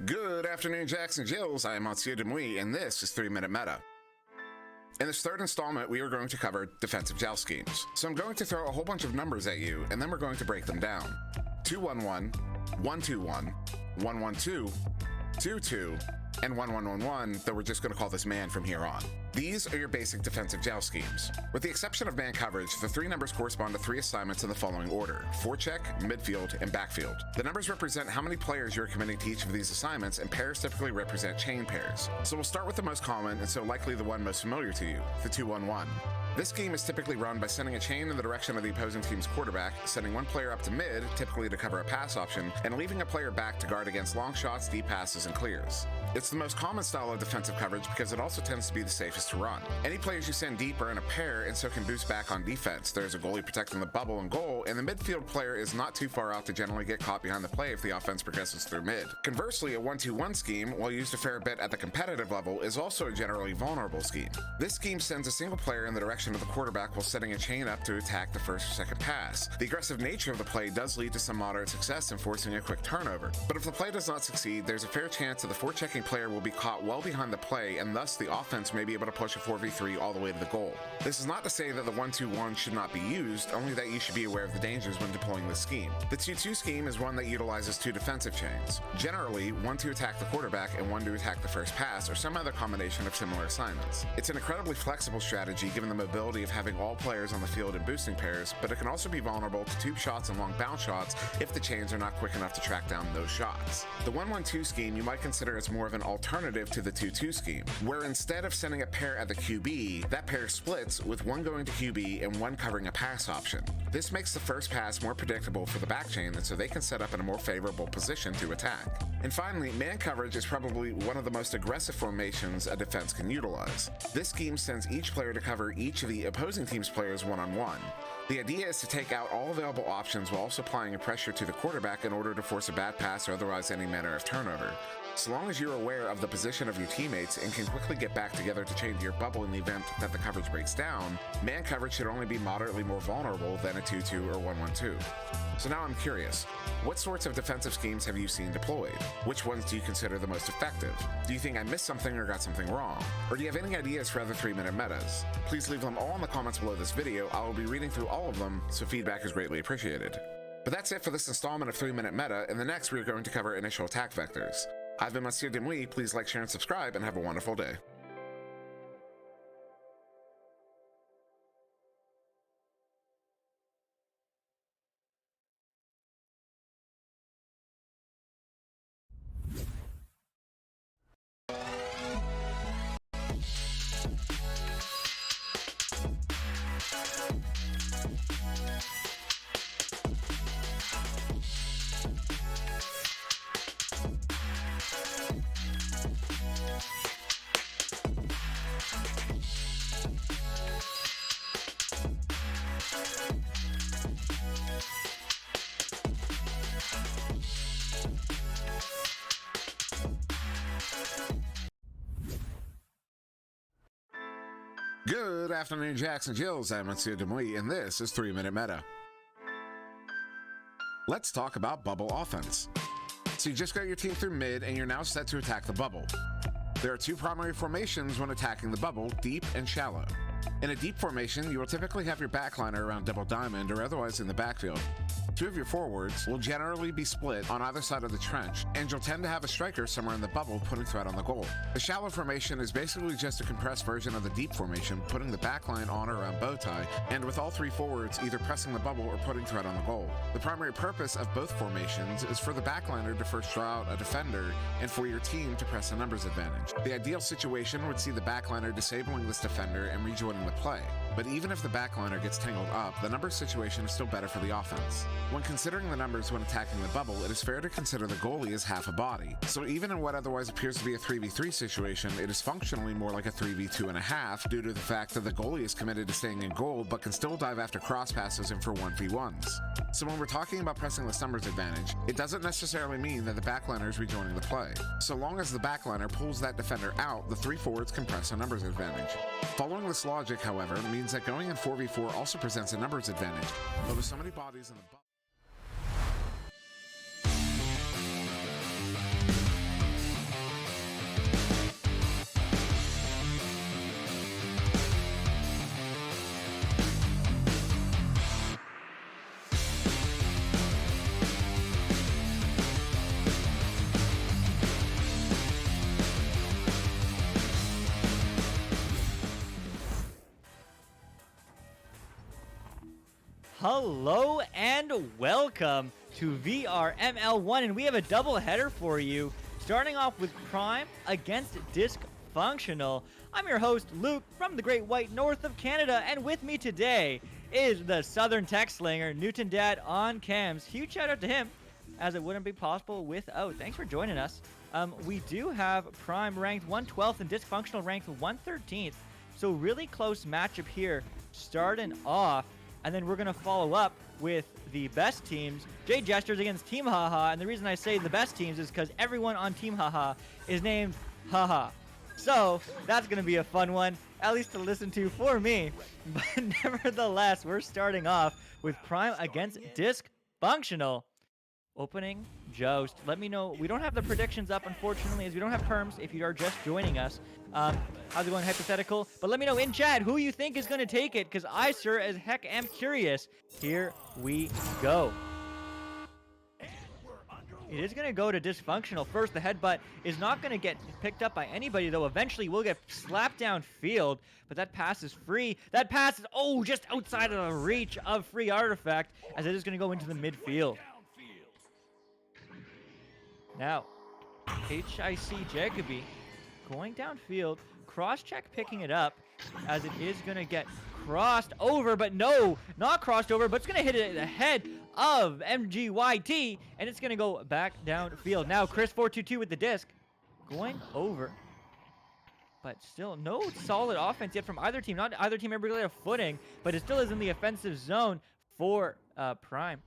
Good afternoon, Jacks and Jills. I am Monsieur Demouy, and this is 3-Minute Meta. In this third installment, we are going to cover defensive joust schemes. So I'm going to throw a whole bunch of numbers at you, and then we're going to break them down. 211, 121, 112, 22, and 1111, though we're just going to call this man from here on. These are your basic defensive joust schemes. With the exception of man coverage, the three numbers correspond to three assignments in the following order: forecheck, midfield, and backfield. The numbers represent how many players you're committing to each of these assignments, and pairs typically represent chain pairs. So we'll start with the most common, and so likely the one most familiar to you, the 211. This scheme is typically run by sending a chain in the direction of the opposing team's quarterback, sending one player up to mid, typically to cover a pass option, and leaving a player back to guard against long shots, deep passes, and clears. It's the most common style of defensive coverage because it also tends to be the safest to run. Any players you send deep are in a pair and so can boost back on defense. There's a goalie protecting the bubble and goal, and the midfield player is not too far out to generally get caught behind the play if the offense progresses through mid. Conversely, a 1-2-1 scheme, while used a fair bit at the competitive level, is also a generally vulnerable scheme. This scheme sends a single player in the direction of the quarterback while setting a chain up to attack the first or second pass. The aggressive nature of the play does lead to some moderate success in forcing a quick turnover, but if the play does not succeed, there's a fair chance that the forechecking player will be caught well behind the play, and thus the offense may be able to push a 4v3 all the way to the goal. This is not to say that the 1-2-1 should not be used, only that you should be aware of the dangers when deploying this scheme. The 2-2 scheme is one that utilizes two defensive chains, generally one to attack the quarterback and one to attack the first pass, or some other combination of similar assignments. It's an incredibly flexible strategy given the mobility of having all players on the field in boosting pairs, but it can also be vulnerable to tube shots and long bounce shots if the chains are not quick enough to track down those shots. The 1-1-2 scheme you might consider as more of an alternative to the 2-2 scheme, where instead of sending a pair at the QB, that pair splits with one going to QB and one covering a pass option. This makes the first pass more predictable for the back chain, and so they can set up in a more favorable position to attack. And finally, man coverage is probably one of the most aggressive formations a defense can utilize. This scheme sends each player to cover each of the opposing team's players one-on-one. The idea is to take out all available options while also applying a pressure to the quarterback in order to force a bad pass or otherwise any manner of turnover. So long as you're aware of the position of your teammates and can quickly get back together to change your bubble in the event that the coverage breaks down, man coverage should only be moderately more vulnerable than a 2-2 or 1-1-2. So now I'm curious, what sorts of defensive schemes have you seen deployed? Which ones do you consider the most effective? Do you think I missed something or got something wrong? Or do you have any ideas for other 3-minute metas? Please leave them all in the comments below this video. I will be reading through all of them, so feedback is greatly appreciated. But that's it for this installment of 3-minute meta. In the next, we are going to cover initial attack vectors. I've been Monsieur Demouy. Please like, share, and subscribe, and have a wonderful day. Good afternoon, Jacks and Jills. I'm Monsieur Demouy, and this is 3-Minute Meta. Let's talk about bubble offense. So you just got your team through mid, and you're now set to attack the bubble. There are two primary formations when attacking the bubble, deep and shallow. In a deep formation, you will typically have your backliner around double diamond or otherwise in the backfield. Two of your forwards will generally be split on either side of the trench, and you'll tend to have a striker somewhere in the bubble putting threat on the goal. The shallow formation is basically just a compressed version of the deep formation, putting the backline on or around bow tie, and with all three forwards either pressing the bubble or putting threat on the goal. The primary purpose of both formations is for the backliner to first draw out a defender, and for your team to press a numbers advantage. The ideal situation would see the backliner disabling this defender and rejoining the play. But even if the backliner gets tangled up, the numbers situation is still better for the offense. When considering the numbers when attacking the bubble, it is fair to consider the goalie as half a body. So even in what otherwise appears to be a 3v3 situation, it is functionally more like a 3v2.5 due to the fact that the goalie is committed to staying in goal but can still dive after cross passes and for 1v1s. So when we're talking about pressing this numbers advantage, it doesn't necessarily mean that the backliner is rejoining the play. So long as the backliner pulls that defender out, the three forwards can press a numbers advantage. Following this logic, however, means that going in 4v4 also presents a numbers advantage, but with so many bodies in the Hello and welcome to VRML 1, and we have a double header for you, starting off with Prime against Discfunctional. I'm your host, Luke, from the Great White North of Canada, and with me today is the Southern Tech Slinger, Newton Dad on cams. Huge shout out to him, as it wouldn't be possible without. Thanks for joining us. We do have Prime ranked 112th and Discfunctional ranked 113th, so really close matchup here, starting off. And then we're going to follow up with the best teams, Jade Jesters against Team Haha. And the reason I say the best teams is because everyone on Team Haha is named Haha. So that's going to be a fun one, at least to listen to for me. But nevertheless, we're starting off with Prime against Discfunctional. Opening Joust. Let me know. We don't have the predictions up, unfortunately, as we don't have terms if you are just joining us. How's it going, hypothetical? But let me know in chat who you think is going to take it, because I sure as heck am curious. Here we go. It is going to go to Discfunctional first. The headbutt is not going to get picked up by anybody, though. Eventually, we'll get slapped downfield, but that pass is free. That pass is, just outside of the reach of Free Artifact, as it is going to go into the midfield. Now, HIC Jacoby going downfield, cross-check picking it up, as it is going to get crossed over, but no, not crossed over, but it's going to hit it at the head of MGYT, and it's going to go back downfield. Now, Chris422 with the disc, going over, but still no solid offense yet from either team. Not either team ever really a footing, but it still is in the offensive zone for Prime.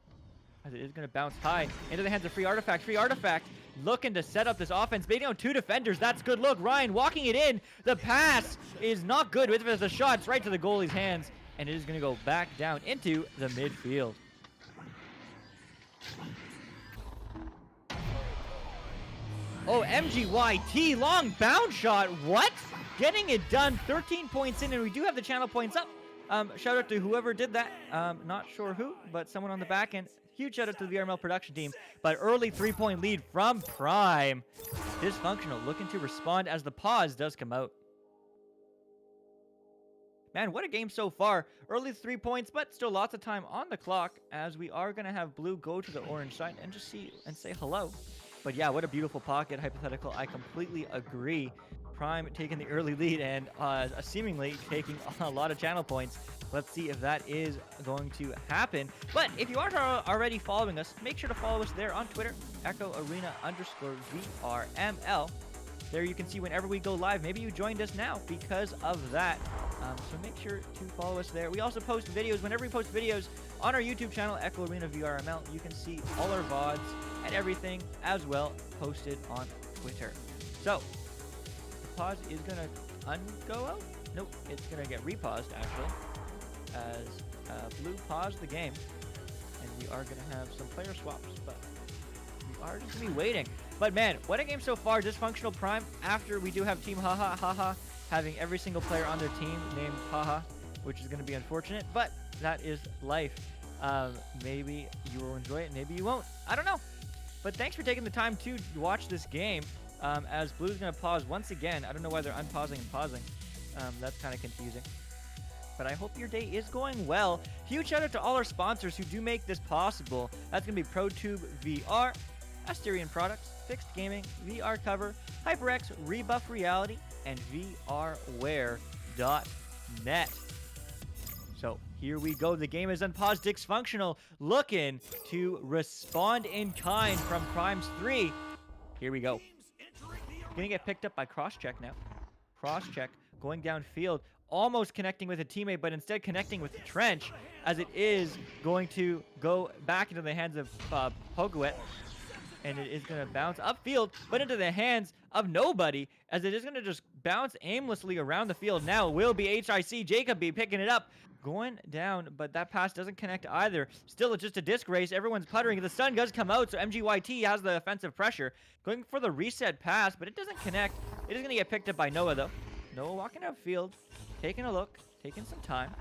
As it is going to bounce high into the hands of Free Artifact. Free Artifact looking to set up this offense. Baiting out two defenders. That's good look. Ryan walking it in. The pass is not good. With the shots right to the goalie's hands. And it is going to go back down into the midfield. Oh, MGYT. Long bounce shot. What? Getting it done. 13 points in. And we do have the channel points up. Shout out to whoever did that. Not sure who, but someone on the back end. Huge shout out to the VRML production team. But early 3-point lead from Prime. Discfunctional looking to respond as the pause does come out. Man, what a game so far. Early 3 points, but still lots of time on the clock, as we are going to have Blue go to the orange side and just see and say hello. But yeah, what a beautiful pocket. Hypothetical, I completely agree. Prime taking the early lead and seemingly taking a lot of channel points. Let's see if that is going to happen. But if you aren't already following us, make sure to follow us there on Twitter, EchoArena_VRML. There you can see whenever we go live. Maybe you joined us now because of that. So make sure to follow us there. We also post videos. Whenever we post videos on our YouTube channel, Echo Arena VRML, you can see all our VODs and everything as well posted on Twitter. So, the pause is going to go out? Nope, it's going to get repaused actually, as Blue paused the game, and we are going to have some player swaps, but we are just going to be waiting. But man, what a game so far. Disfunctional Prime, after we do have Team Haha having every single player on their team named Haha, which is going to be unfortunate, but that is life. Maybe you will enjoy it, maybe you won't. I don't know. But thanks for taking the time to watch this game, as Blue's going to pause once again. I don't know why they're unpausing and pausing. That's kind of confusing. But I hope your day is going well. Huge shout out to all our sponsors who do make this possible. That's going to be ProTube VR, Asterion Products, Fixed Gaming, VR Cover, HyperX, Rebuff Reality, and VRware.net. So here we go. The game is unpaused. Discfunctional looking to respond in kind from Prime's 3. Here we go. Gonna get picked up by Crosscheck now. Crosscheck going downfield, almost connecting with a teammate, but instead connecting with the trench, as it is going to go back into the hands of Poguet. And it is going to bounce upfield, but into the hands of nobody, as it is going to just bounce aimlessly around the field. Now will be HIC Jacoby picking it up, going down, but that pass doesn't connect either. Still, it's just a disc race. Everyone's puttering. The stun does come out, so MGYT has the offensive pressure. Going for the reset pass, but it doesn't connect. It is going to get picked up by Noah, though. Noah walking outfield, taking a look, taking some time.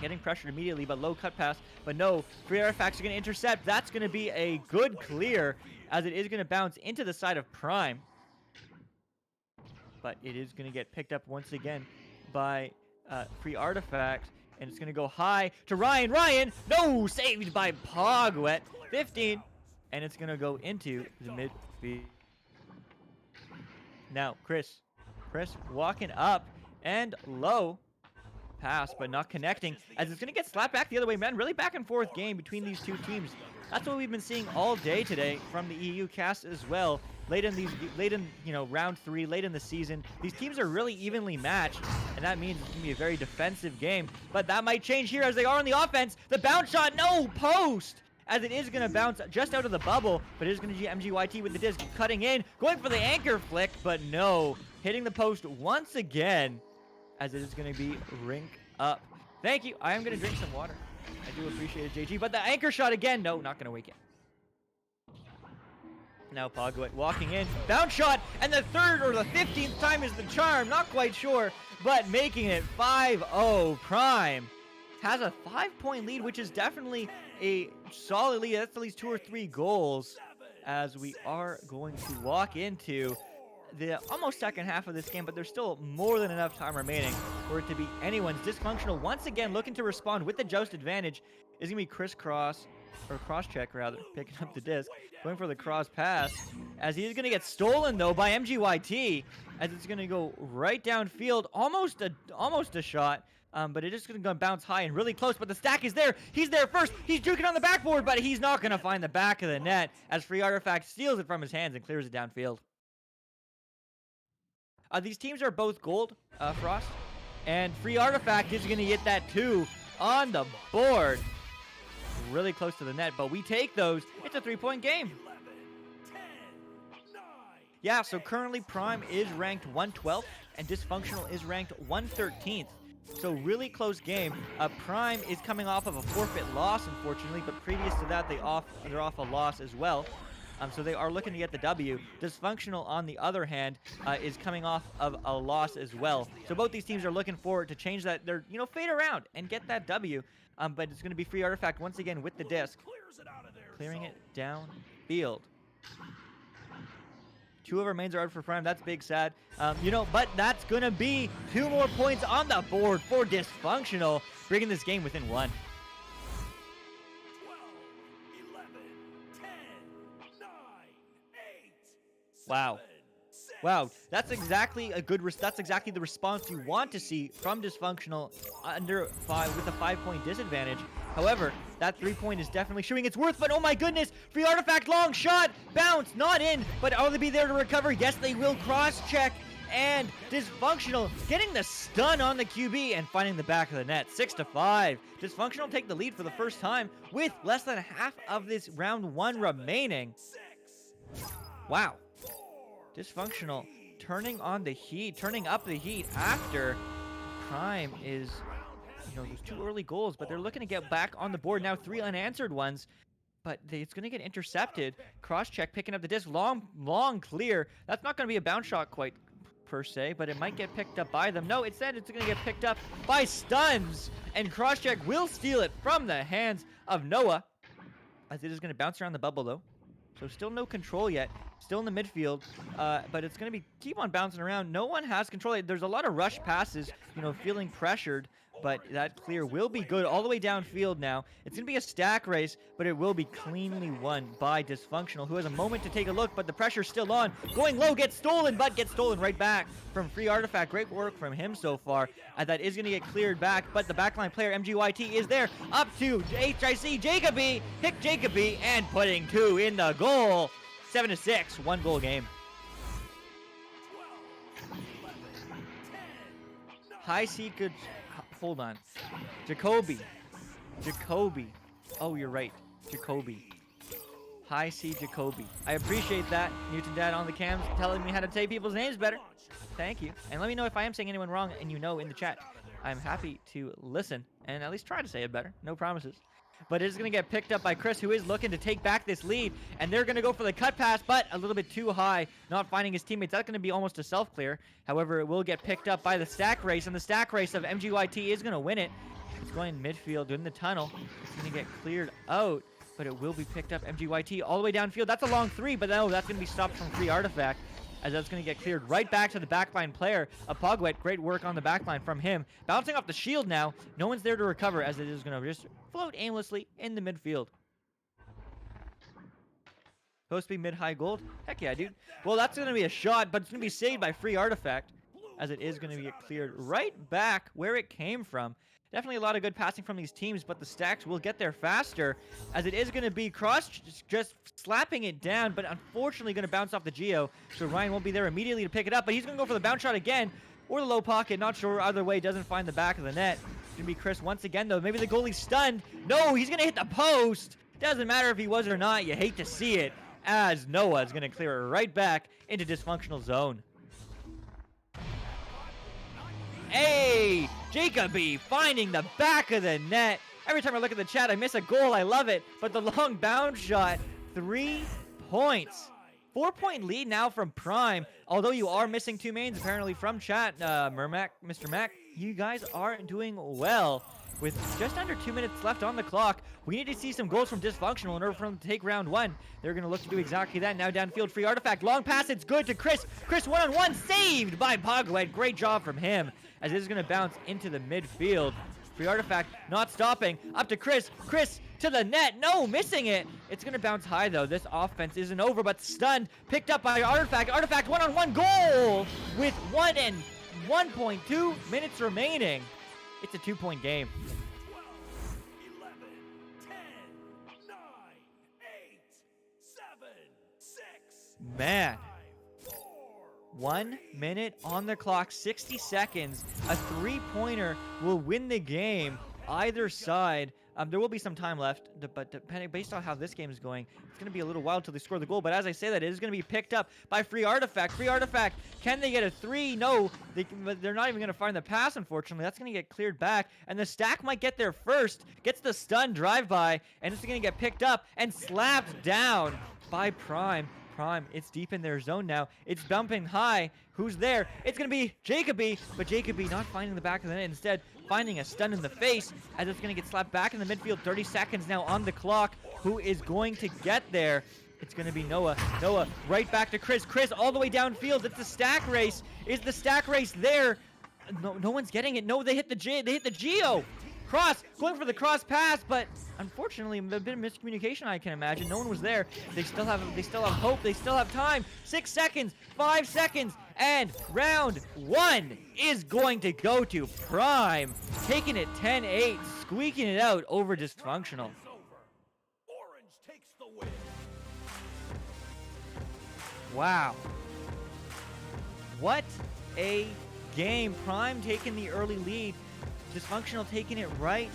Getting pressured immediately, but low cut pass. But no, Free Artifacts are going to intercept. That's going to be a good clear, as it is going to bounce into the side of Prime. But it is going to get picked up once again by Free Artifact. And it's going to go high to Ryan. Ryan, no, saved by Pogwet. 15. And it's going to go into the midfield. Now, Chris walking up and low. Pass, but not connecting, as it's going to get slapped back the other way, man. Really back and forth game between these two teams. That's what we've been seeing all day today from the EU cast as well. Late in round 3, late in the season, these teams are really evenly matched, and that means it's going to be a very defensive game. But that might change here as they are on the offense. The bounce shot, no post, as it is going to bounce just out of the bubble, but it is going to be MGYT with the disc cutting in, going for the anchor flick, but no, hitting the post once again, as it is going to be rink up. Thank you. I am going to drink some water. I do appreciate it, JG. But the anchor shot again. No, not going to wake it. Now Pogwet walking in. Bounce shot. And the third or the 15th time is the charm. Not quite sure. But making it 5-0. Prime has a 5-point lead, which is definitely a solid lead. That's at least 2 or 3 goals, as we are going to walk into the almost second half of this game, but there's still more than enough time remaining for it to be anyone's. Disfunctional once again looking to respond with the joust advantage. Is going to be crisscross, or cross-check rather, picking up the disc, going for the cross pass, as he's going to get stolen though by MGYT, as it's going to go right downfield, almost a shot. But it is going to bounce high and really close, but the stack is there. He's there first. He's juking on the backboard, but he's not going to find the back of the net, as Free Artifact steals it from his hands and clears it downfield. These teams are both gold, Frost, and Free Artifact is going to get that 2 on the board. Really close to the net, but we take those. It's a 3-point game. Yeah, so currently Prime is ranked 112th, and Disfunctional is ranked 113th. So really close game. Prime is coming off of a forfeit loss, unfortunately, but previous to that, they're off a loss as well. So they are looking to get the W. Disfunctional, on the other hand, is coming off of a loss as well. So both these teams are looking forward to change that, fade around and get that W. But it's going to be Free Artifact once again with the disc, clearing it downfield. 2 of our mains are out for Prime. That's big sad. But that's going to be 2 more points on the board for Disfunctional, bringing this game within 1. Wow, that's exactly the response you want to see from Disfunctional under 5 with a 5-point disadvantage. However, that 3-point is definitely showing its worth, but oh my goodness, Free Artifact, long shot, bounce, not in, but are they be there to recover? Yes, they will. Cross-check, and Disfunctional getting the stun on the QB and finding the back of the net. 6-5. Disfunctional take the lead for the first time with less than half of this round 1 remaining. Wow. Disfunctional turning up the heat after Prime is, those 2 early goals, but they're looking to get back on the board now. 3 unanswered ones, but it's going to get intercepted. Cross-check, picking up the disc, long clear. That's not going to be a bounce shot quite per se, but it might get picked up by them. No, it's going to get picked up by Stuns, and Cross-check will steal it from the hands of Noah, as it is going to bounce around the bubble though. So still no control yet. Still in the midfield, but it's going to keep on bouncing around. No one has control. There's a lot of rush passes, feeling pressured, but that clear will be good all the way downfield now. It's going to be a stack race, but it will be cleanly won by Disfunctional, who has a moment to take a look, but the pressure's still on. Going low, gets stolen, but gets stolen right back from Free Artifact. Great work from him so far. That is going to get cleared back, but the backline player, MGYT, is there. Up to HIC, Jacoby, hit Jacoby, and putting 2 in the goal. 7-6, 1-goal game. High C could... Hold on. Jacoby. Oh, you're right. Jacoby. High C Jacoby. I appreciate that. Newton Dad on the cams telling me how to say people's names better. Thank you. And let me know if I am saying anyone wrong and in the chat. I'm happy to listen and at least try to say it better. No promises. But it is going to get picked up by Chris, who is looking to take back this lead. And they're going to go for the cut pass, but a little bit too high, not finding his teammates. That's going to be almost a self-clear. However, it will get picked up by the stack race, and the stack race of MGYT is going to win it. It's going midfield in the tunnel. It's going to get cleared out, but it will be picked up MGYT all the way downfield. That's a long 3, but no, that's going to be stopped from Free Artifact, as that's going to get cleared right back to the backline player. Pogwet, great work on the backline from him. Bouncing off the shield now. No one's there to recover as it is going to just float aimlessly in the midfield. Supposed to be mid-high gold? Heck yeah, dude. Well, that's going to be a shot, but it's going to be saved by free artifact, as it is going to get cleared right back where it came from. Definitely a lot of good passing from these teams, but the stacks will get there faster, as it is going to be Cross just slapping it down, but unfortunately going to bounce off the Geo, so Ryan won't be there immediately to pick it up, but he's going to go for the bounce shot again, or the low pocket, not sure either way, doesn't find the back of the net. It's going to be Chris once again, though. Maybe the goalie's stunned. No, he's going to hit the post. Doesn't matter if he was or not, you hate to see it, as Noah is going to clear it right back into dysfunctional zone. Hey, Jacoby finding the back of the net. Every time I look at the chat, I miss a goal. I love it. But the long bounce shot, 3 points. 4-point lead now from Prime. Although you are missing 2 mains, apparently from chat, Mr. Mac, you guys are doing well. With just under 2 minutes left on the clock, we need to see some goals from Dysfunctional in order for them to take round 1. They're going to look to do exactly that. Now downfield, free artifact. Long pass, it's good to Chris. Chris one-on-one, saved by Pogwet. Great job from him, as it is going to bounce into the midfield. Free artifact not stopping. Up to Chris. Chris to the net. No, missing it. It's going to bounce high, though. This offense isn't over, but stunned. Picked up by Artifact. Artifact one-on-one goal with 1.2 minutes remaining. It's a 2-point game. 12, 11, 10, 9, 8, 7, 6, Man. 5, 4, 1 minute on the clock, 60 seconds. A 3-pointer will win the game. Either side. There will be some time left, but depending based on how this game is going, it's going to be a little while till they score the goal. But as I say that, it is going to be picked up by Free Artifact. Free Artifact, can they get a 3? No, they're not even going to find the pass, unfortunately. That's going to get cleared back, and the stack might get there first. Gets the stun drive-by, and it's going to get picked up and slapped down by Prime. Prime, it's deep in their zone now. It's bumping high. Who's there? It's going to be Jacoby, but Jacoby not finding the back of the net. Instead, finding a stun in the face, as it's going to get slapped back in the midfield. 30 seconds now on the clock. Who is going to get there? It's going to be Noah. Noah right back to Chris. Chris all the way downfield. It's the stack race. Is the stack race there? No one's getting it. No, they hit the Geo. Cross, going for the cross pass, but unfortunately, a bit of miscommunication, I can imagine. No one was there. They still have hope. They still have time. 6 seconds, 5 seconds, and round 1 is going to go to Prime, taking it 10-8, squeaking it out over Dysfunctional. Orange takes the win. Wow. What a game. Prime taking the early lead. Dysfunctional taking it right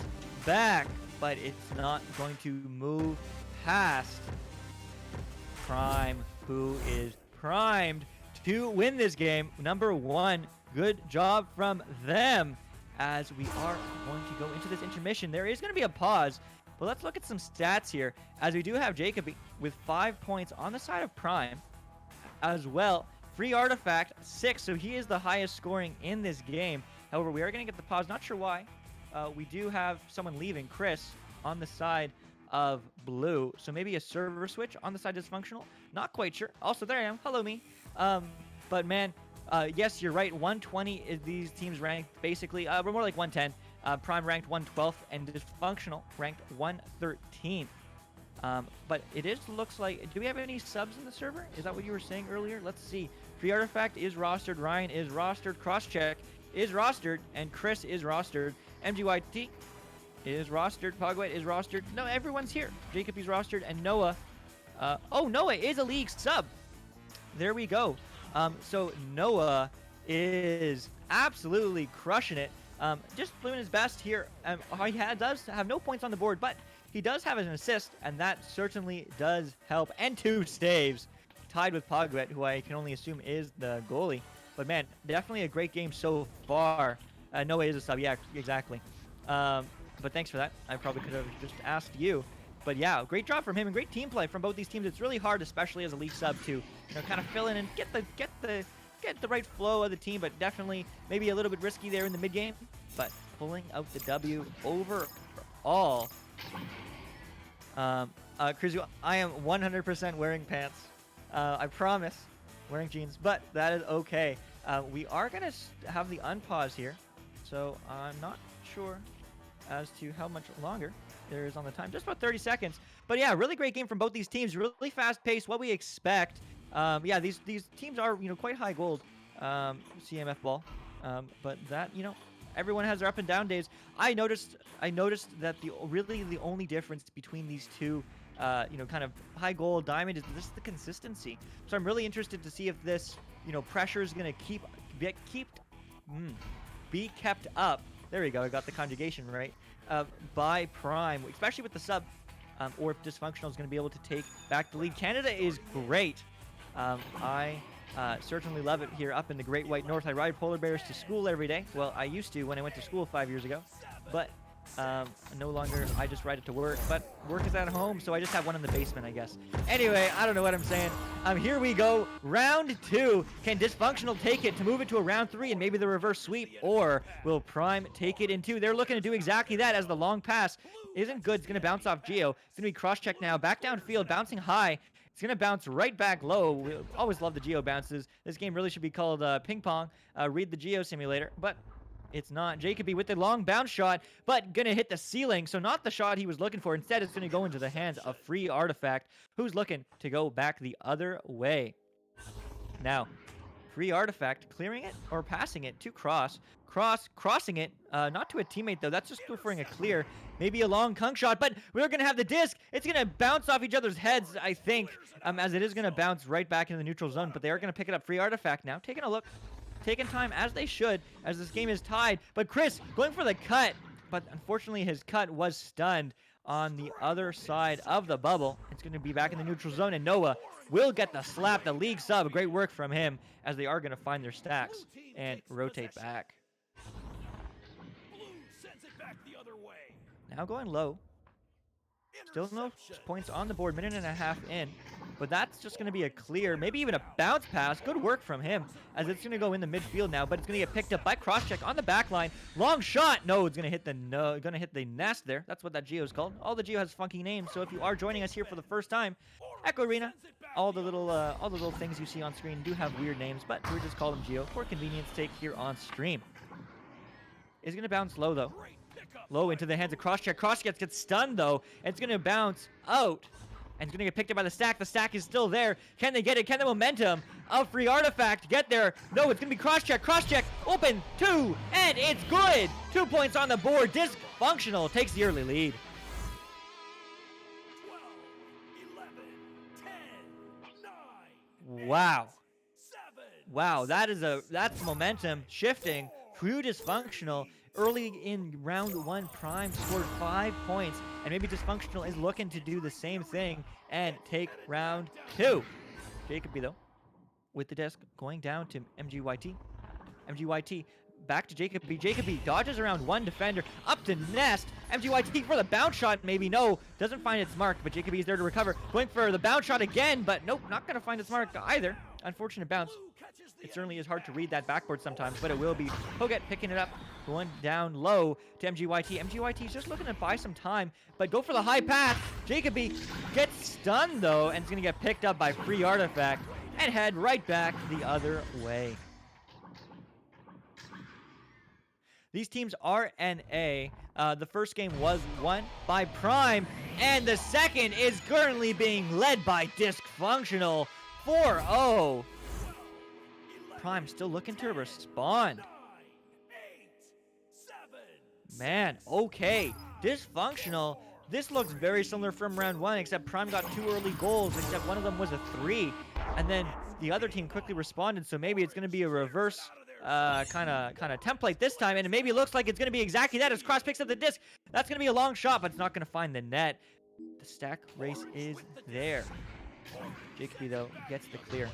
back, but it's not going to move past Prime, who is primed to win this game. Number 1, good job from them. As we are going to go into this intermission, there is going to be a pause, but let's look at some stats here, as we do have Jacoby with 5 points on the side of Prime as well. Free Artifact 6, so he is the highest scoring in this game. However, we are going to get the pause. Not sure why. We do have someone leaving, Chris, on the side of blue. So maybe a server switch on the side of Dysfunctional. Not quite sure. Also, there I am. Hello, me. But, man, yes, you're right. 120 is these teams ranked basically. We're more like 110. Prime ranked 112th and Dysfunctional ranked 113th. But it looks like... Do we have any subs in the server? Is that what you were saying earlier? Let's see. Free Artifact is rostered. Ryan is rostered. Crosscheck is rostered, and Chris is rostered. MGYT is rostered. Pogwet is rostered. No, everyone's here. Jacob is rostered, and Noah. Noah is a league sub. There we go. So Noah is absolutely crushing it. Just doing his best here. He does have no points on the board, but he does have an assist, and that certainly does help. And 2 saves, tied with Pogwet, who I can only assume is the goalie. But, man, definitely a great game so far. Noah is a sub. Yeah, exactly. But thanks for that. I probably could have just asked you. But, yeah, great job from him and great team play from both these teams. It's really hard, especially as a league sub, to kind of fill in and get the right flow of the team. But definitely maybe a little bit risky there in the mid-game. But pulling out the W overall. Krizu, I am 100% wearing pants. I promise. wearing jeans, but that is okay. We are going to have the unpause here, so I'm not sure as to how much longer there is on the time. Just about 30 seconds. But yeah, really great game from both these teams. Really fast-paced, what we expect. Yeah, these teams are, quite high gold CMF ball. But that, everyone has their up and down days. I noticed that the only difference between these two kind of high gold diamond is just the consistency. So I'm really interested to see if this pressure is going to be kept up. There we go, I got the conjugation right, by Prime, especially with the sub, or if Dysfunctional is going to be able to take back the lead. Canada is great. I certainly love it here up in the Great White North. I ride polar bears to school every day. Well, I used to when I went to school 5 years ago, but no longer. I just ride it to work, but work is at home, so I just have one in the basement, I guess. Anyway, I don't know what I'm saying. Here we go. Round 2. Can Dysfunctional take it to move it to a round 3 and maybe the reverse sweep, or will Prime take it in 2? They're looking to do exactly that, as the long pass isn't good. It's going to bounce off Geo. It's going to be cross-check now. Back downfield, bouncing high. It's going to bounce right back low. We always love the Geo bounces. This game really should be called ping pong. Read the Geo simulator, but it's not. Jacoby with the long bounce shot, but going to hit the ceiling. So not the shot he was looking for. Instead, it's going to go into the hands of Free Artifact, who's looking to go back the other way. Now, Free Artifact clearing it or passing it to crossing it, not to a teammate though. That's just preferring a clear. Maybe a long kunk shot, but we're going to have the disc. It's going to bounce off each other's heads, I think, as it is going to bounce right back into the neutral zone. But they are going to pick it up. Free Artifact now, taking a look, taking time as they should, as this game is tied. But Chris going for the cut, but unfortunately his cut was stunned on the other side of the bubble. It's going to be back in the neutral zone, and Noah will get the slap, the league sub. Great work from him, as they are going to find their stacks and rotate back. Blue sends it back the other way. Now going low. Still no points on the board, minute and a half in. But that's just going to be a clear, maybe even a bounce pass. Good work from him, as it's going to go in the midfield now, but it's going to get picked up by crosscheck on the back line. Long shot. No, it's going to hit the nest there. That's what that Geo is called. All the Geo has funky names, so if you are joining us here for the first time, Echo Arena, all the little things you see on screen do have weird names, but we just call them Geo for convenience sake here on stream. It's going to bounce low though. Low into the hands of crosscheck. Crosscheck gets stunned though. It's going to bounce out. And it's going to get picked up by the stack. The stack is still there. Can they get it? Can the momentum of Free Artifact get there? No, it's going to be crosscheck. Crosscheck, open, 2, and it's good. 2 points on the board. Dysfunctional takes the early lead. 12, 11, 10, 9, Wow. 7. Wow, that's momentum shifting through Dysfunctional. Early in round 1, Prime scored 5 points, and maybe Dysfunctional is looking to do the same thing and take round 2. Jacoby, though, with the disc going down to MGYT. MGYT back to Jacoby. Jacoby dodges around one defender, up to Nest. MGYT for the bounce shot, maybe no. Doesn't find its mark, but Jacoby is there to recover. Going for the bounce shot again, but nope, not going to find its mark either. Unfortunate bounce. It certainly is hard to read that backboard sometimes, but it will be. Hoget picking it up, going down low to MGYT. MGYT is just looking to buy some time, but go for the high pass. Jacoby gets stunned, though, and is going to get picked up by Free Artifact and head right back the other way. These teams are NA. The first game was won by Prime, and the second is currently being led by Discfunctional. 4-0. Prime still looking to respond. 9, 8, 7. Man, okay. Dysfunctional. This looks very similar from round 1, except Prime got 2 early goals, except one of them was a 3. And then the other team quickly responded, so maybe it's going to be a reverse kind of template this time, and it maybe looks like it's going to be exactly that as Cross picks up the disc. That's going to be a long shot, but it's not going to find the net. The stack race is there. Jacoby, though, gets the clear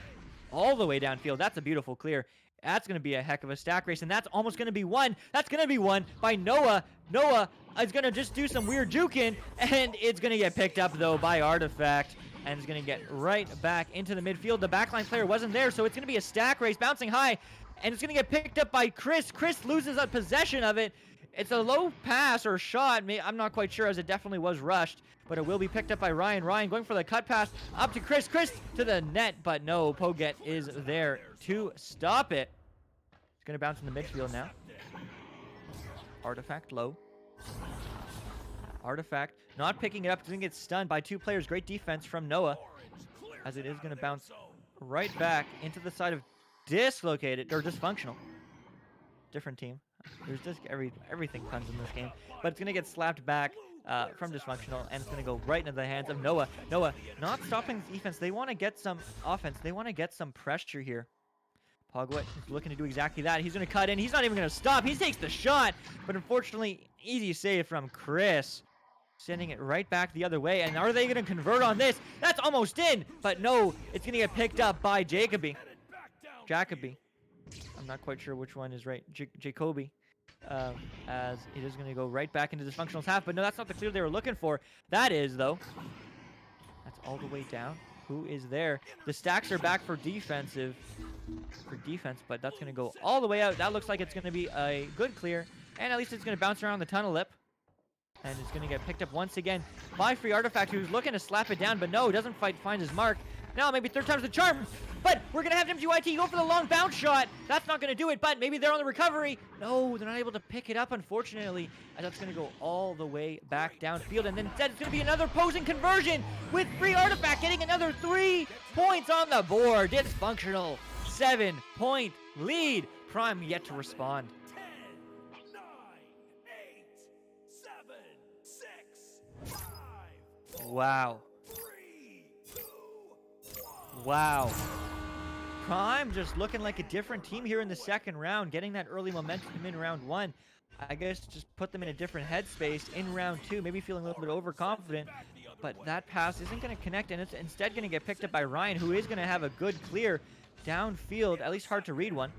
all the way downfield. That's a beautiful clear. That's going to be a heck of a stack race, and that's almost going to be won. That's going to be won by Noah. Noah is going to just do some weird juking, and it's going to get picked up, though, by Artifact, and is going to get right back into the midfield. The backline player wasn't there, so it's going to be a stack race, bouncing high, and it's going to get picked up by Chris. Chris loses a possession of it, It's a low pass or shot. I'm not quite sure, as it definitely was rushed, but it will be picked up by Ryan. Ryan going for the cut pass up to Chris. Chris to the net, but no, Poget is there to stop it. It's going to bounce in the midfield now. Artifact low. Artifact not picking it up. Doesn't get stunned by 2 players. Great defense from Noah, as it is going to bounce right back into the side of Dislocated, or Dysfunctional. Different team. There's just everything comes in this game. But it's going to get slapped back from Dysfunctional, and it's going to go right into the hands of Noah. Noah not stopping the defense. They want to get some offense. They want to get some pressure here. Pogwet is looking to do exactly that. He's going to cut in. He's not even going to stop. He takes the shot, but unfortunately, easy save from Chris. Sending it right back the other way. And are they going to convert on this? That's almost in, but no, it's going to get picked up by Jacoby. I'm not quite sure which one is right. Jacoby. As it is going to go right back into Dysfunctional's half. But no, that's not the clear they were looking for. That is, though. That's all the way down. Who is there? The stacks are back for defense, but that's going to go all the way out. That looks like it's going to be a good clear. And at least it's going to bounce around the tunnel lip. And it's going to get picked up once again by Free Artifact, who's looking to slap it down. But no, doesn't find his mark. Now maybe 3rd time's the charm. But we're going to have MGYT go for the long bounce shot. That's not going to do it, but maybe they're on the recovery. No, they're not able to pick it up, unfortunately. And that's going to go all the way back downfield. And then instead, it's going to be another opposing conversion with Free Artifact getting another 3 points on the board. Dysfunctional 7-point lead. Prime yet to respond. 10, 9, 8, 7, 6, 5, Wow. 3, 2, 1. Wow. Prime just looking like a different team here in the second round, getting that early momentum in round 1. I guess just put them in a different headspace in round 2, maybe feeling a little bit overconfident, but that pass isn't going to connect, and it's instead going to get picked up by Ryan, who is going to have a good clear downfield, at least hard to read one.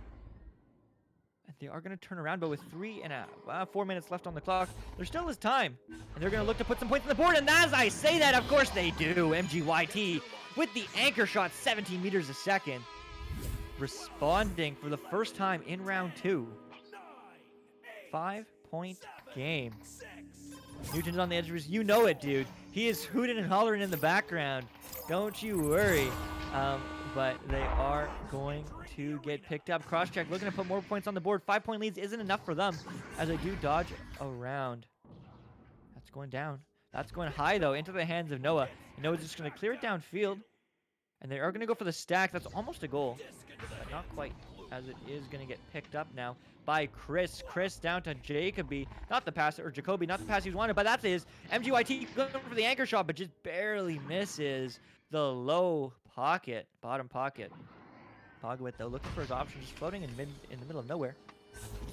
And they are going to turn around, but with 4 minutes left on the clock, there still is time, and they're going to look to put some points on the board, and as I say that, of course they do. MGYT with the anchor shot, 17 meters a second, responding for the first time in round 2. 5-point game. Newton's on the edge of his, you know it, dude. He is hooting and hollering in the background. Don't you worry. But they are going to get picked up. Crosscheck looking to put more points on the board. 5-point leads isn't enough for them, as they do dodge around. That's going down. That's going high, though, into the hands of Noah. And Noah's just going to clear it downfield. And they are going to go for the stack. That's almost a goal. But not quite, as it is going to get picked up now by Chris. Chris down to Jacoby. Not the pass, or Jacoby, not the pass he wanted, but that's his. MGYT going for the anchor shot, but just barely misses the low pocket, bottom pocket. Pogwit, though, looking for his option, just floating in the middle of nowhere.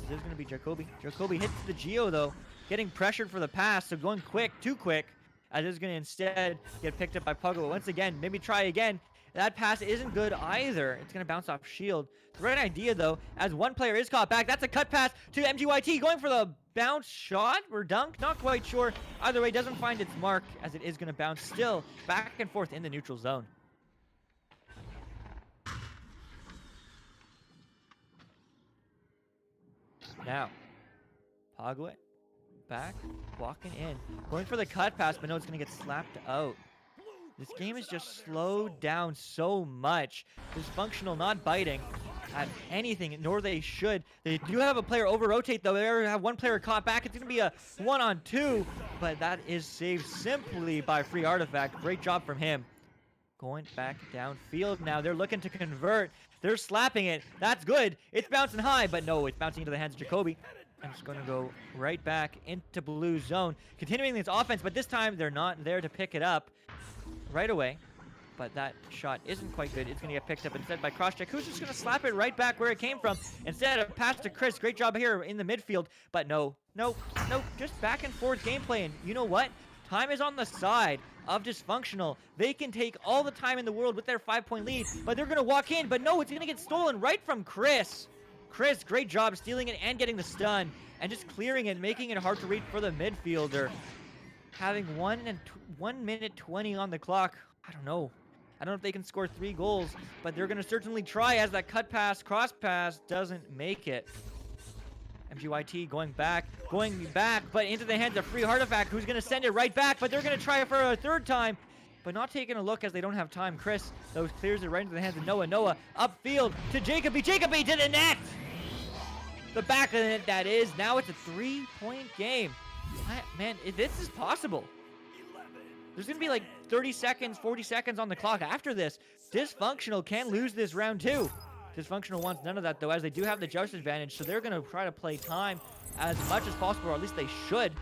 This is going to be Jacoby. Jacoby hits the Geo, though, getting pressured for the pass, so going quick, too quick. As is going to instead get picked up by Pogwit once again. Maybe try again. That pass isn't good either. It's going to bounce off shield. The right idea, though, as one player is caught back. That's a cut pass to MGYT, going for the bounce shot or dunk. Not quite sure. Either way, doesn't find its mark, as it is going to bounce still back and forth in the neutral zone. Now, Pogwit back, walking in, going for the cut pass, but no, it's going to get slapped out. This game is just slowed down so much. Dysfunctional not biting at anything, nor they should. They do have a player over-rotate, though. They have one player caught back. It's going to be a 1-on-2, but that is saved simply by Free Artifact. Great job from him. Going back downfield now. They're looking to convert. They're slapping it. That's good. It's bouncing high, but no, it's bouncing into the hands of Jacoby. And it's going to go right back into blue zone. Continuing this offense, but this time they're not there to pick it up right away. But that shot isn't quite good. It's going to get picked up instead by Crosscheck, who's just going to slap it right back where it came from. Instead of pass to Chris. Great job here in the midfield. But no, just back and forth gameplay. And you know what? Time is on the side of Dysfunctional. They can take all the time in the world with their 5-point lead, but they're going to walk in. But no, it's going to get stolen right from Chris. Chris, great job stealing it and getting the stun and just clearing it, making it hard to read for the midfielder. Having 1 minute 20 on the clock. I don't know if they can score 3 goals, but they're going to certainly try, as that cut pass, cross pass doesn't make it. MGYT going back, but into the hands of Free Artifact, who's going to send it right back, but they're going to try it for a third time, but not taking a look as they don't have time. Chris, those clears it right into the hands of Noah. Noah upfield to Jacoby. Jacoby to the net! The back of the net, that is. Now it's a 3-point game. Man, this is possible. There's going to be like 30 seconds, 40 seconds on the clock after this. Disfunctional can lose this round too. Disfunctional wants none of that though, as they do have the Jesters advantage, so they're going to try to play time as much as possible, or at least they should,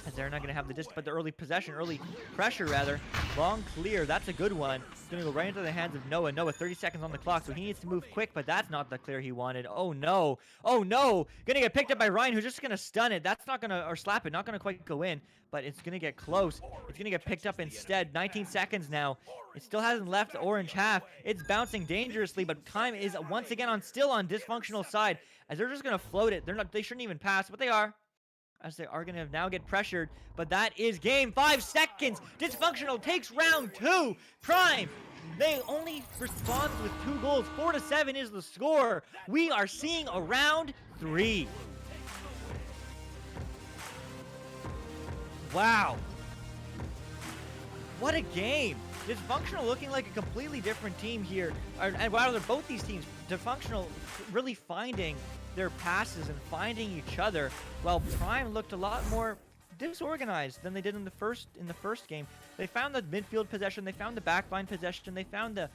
as they're not going to have the but the early possession, early pressure rather. Long clear, that's a good one. It's going to go right into the hands of Noah. Noah, 30 seconds on the clock, so he needs to move quick, but that's not the clear he wanted. Oh no, oh no, going to get picked up by Ryan, who's just going to stun it. That's not going to, or slap it, not going to quite go in, but it's going to get close. It's going to get picked up instead. 19 seconds now. It still hasn't left orange half. It's bouncing dangerously, but time is once again still on Disfunctional side, as they're just going to float it. They shouldn't even pass, but they are, as they are going to now get pressured. But that is game. 5 seconds. Disfunctional takes round 2. Prime, they only respond with 2 goals. 4-7 is the score. We are seeing a round 3. Wow. What a game. Disfunctional looking like a completely different team here. And rather, both these teams, Disfunctional really finding their passes and finding each other, while Prime looked a lot more disorganized than they did in the first game. They found the midfield possession, they found the backline possession, they found the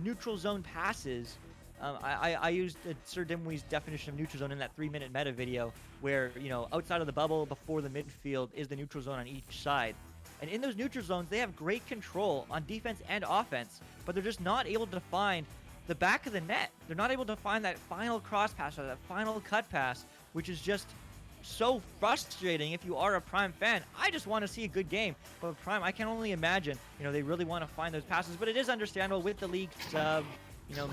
neutral zone passes. I used Sir Dimwey's definition of neutral zone in that 3-minute meta video, where outside of the bubble before the midfield is the neutral zone on each side. And in those neutral zones, they have great control on defense and offense, but they're just not able to find the back of the net. They're not able to find that final cross pass or that final cut pass, which is just so frustrating if you are a Prime fan. I just want to see a good game, but Prime, I can only imagine, they really want to find those passes, but it is understandable with the league sub,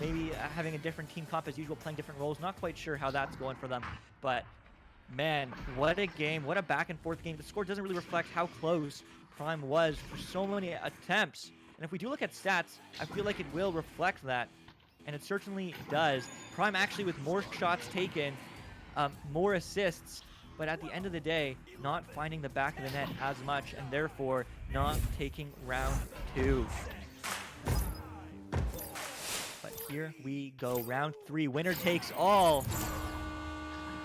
maybe having a different team comp as usual, playing different roles. Not quite sure how that's going for them, but man, what a game, what a back and forth game. The score doesn't really reflect how close Prime was for so many attempts, and if we do look at stats, I feel like it will reflect that, and it certainly does. Prime actually with more shots taken, more assists, but at the end of the day, not finding the back of the net as much, and therefore not taking round 2. But here we go, round 3, winner takes all.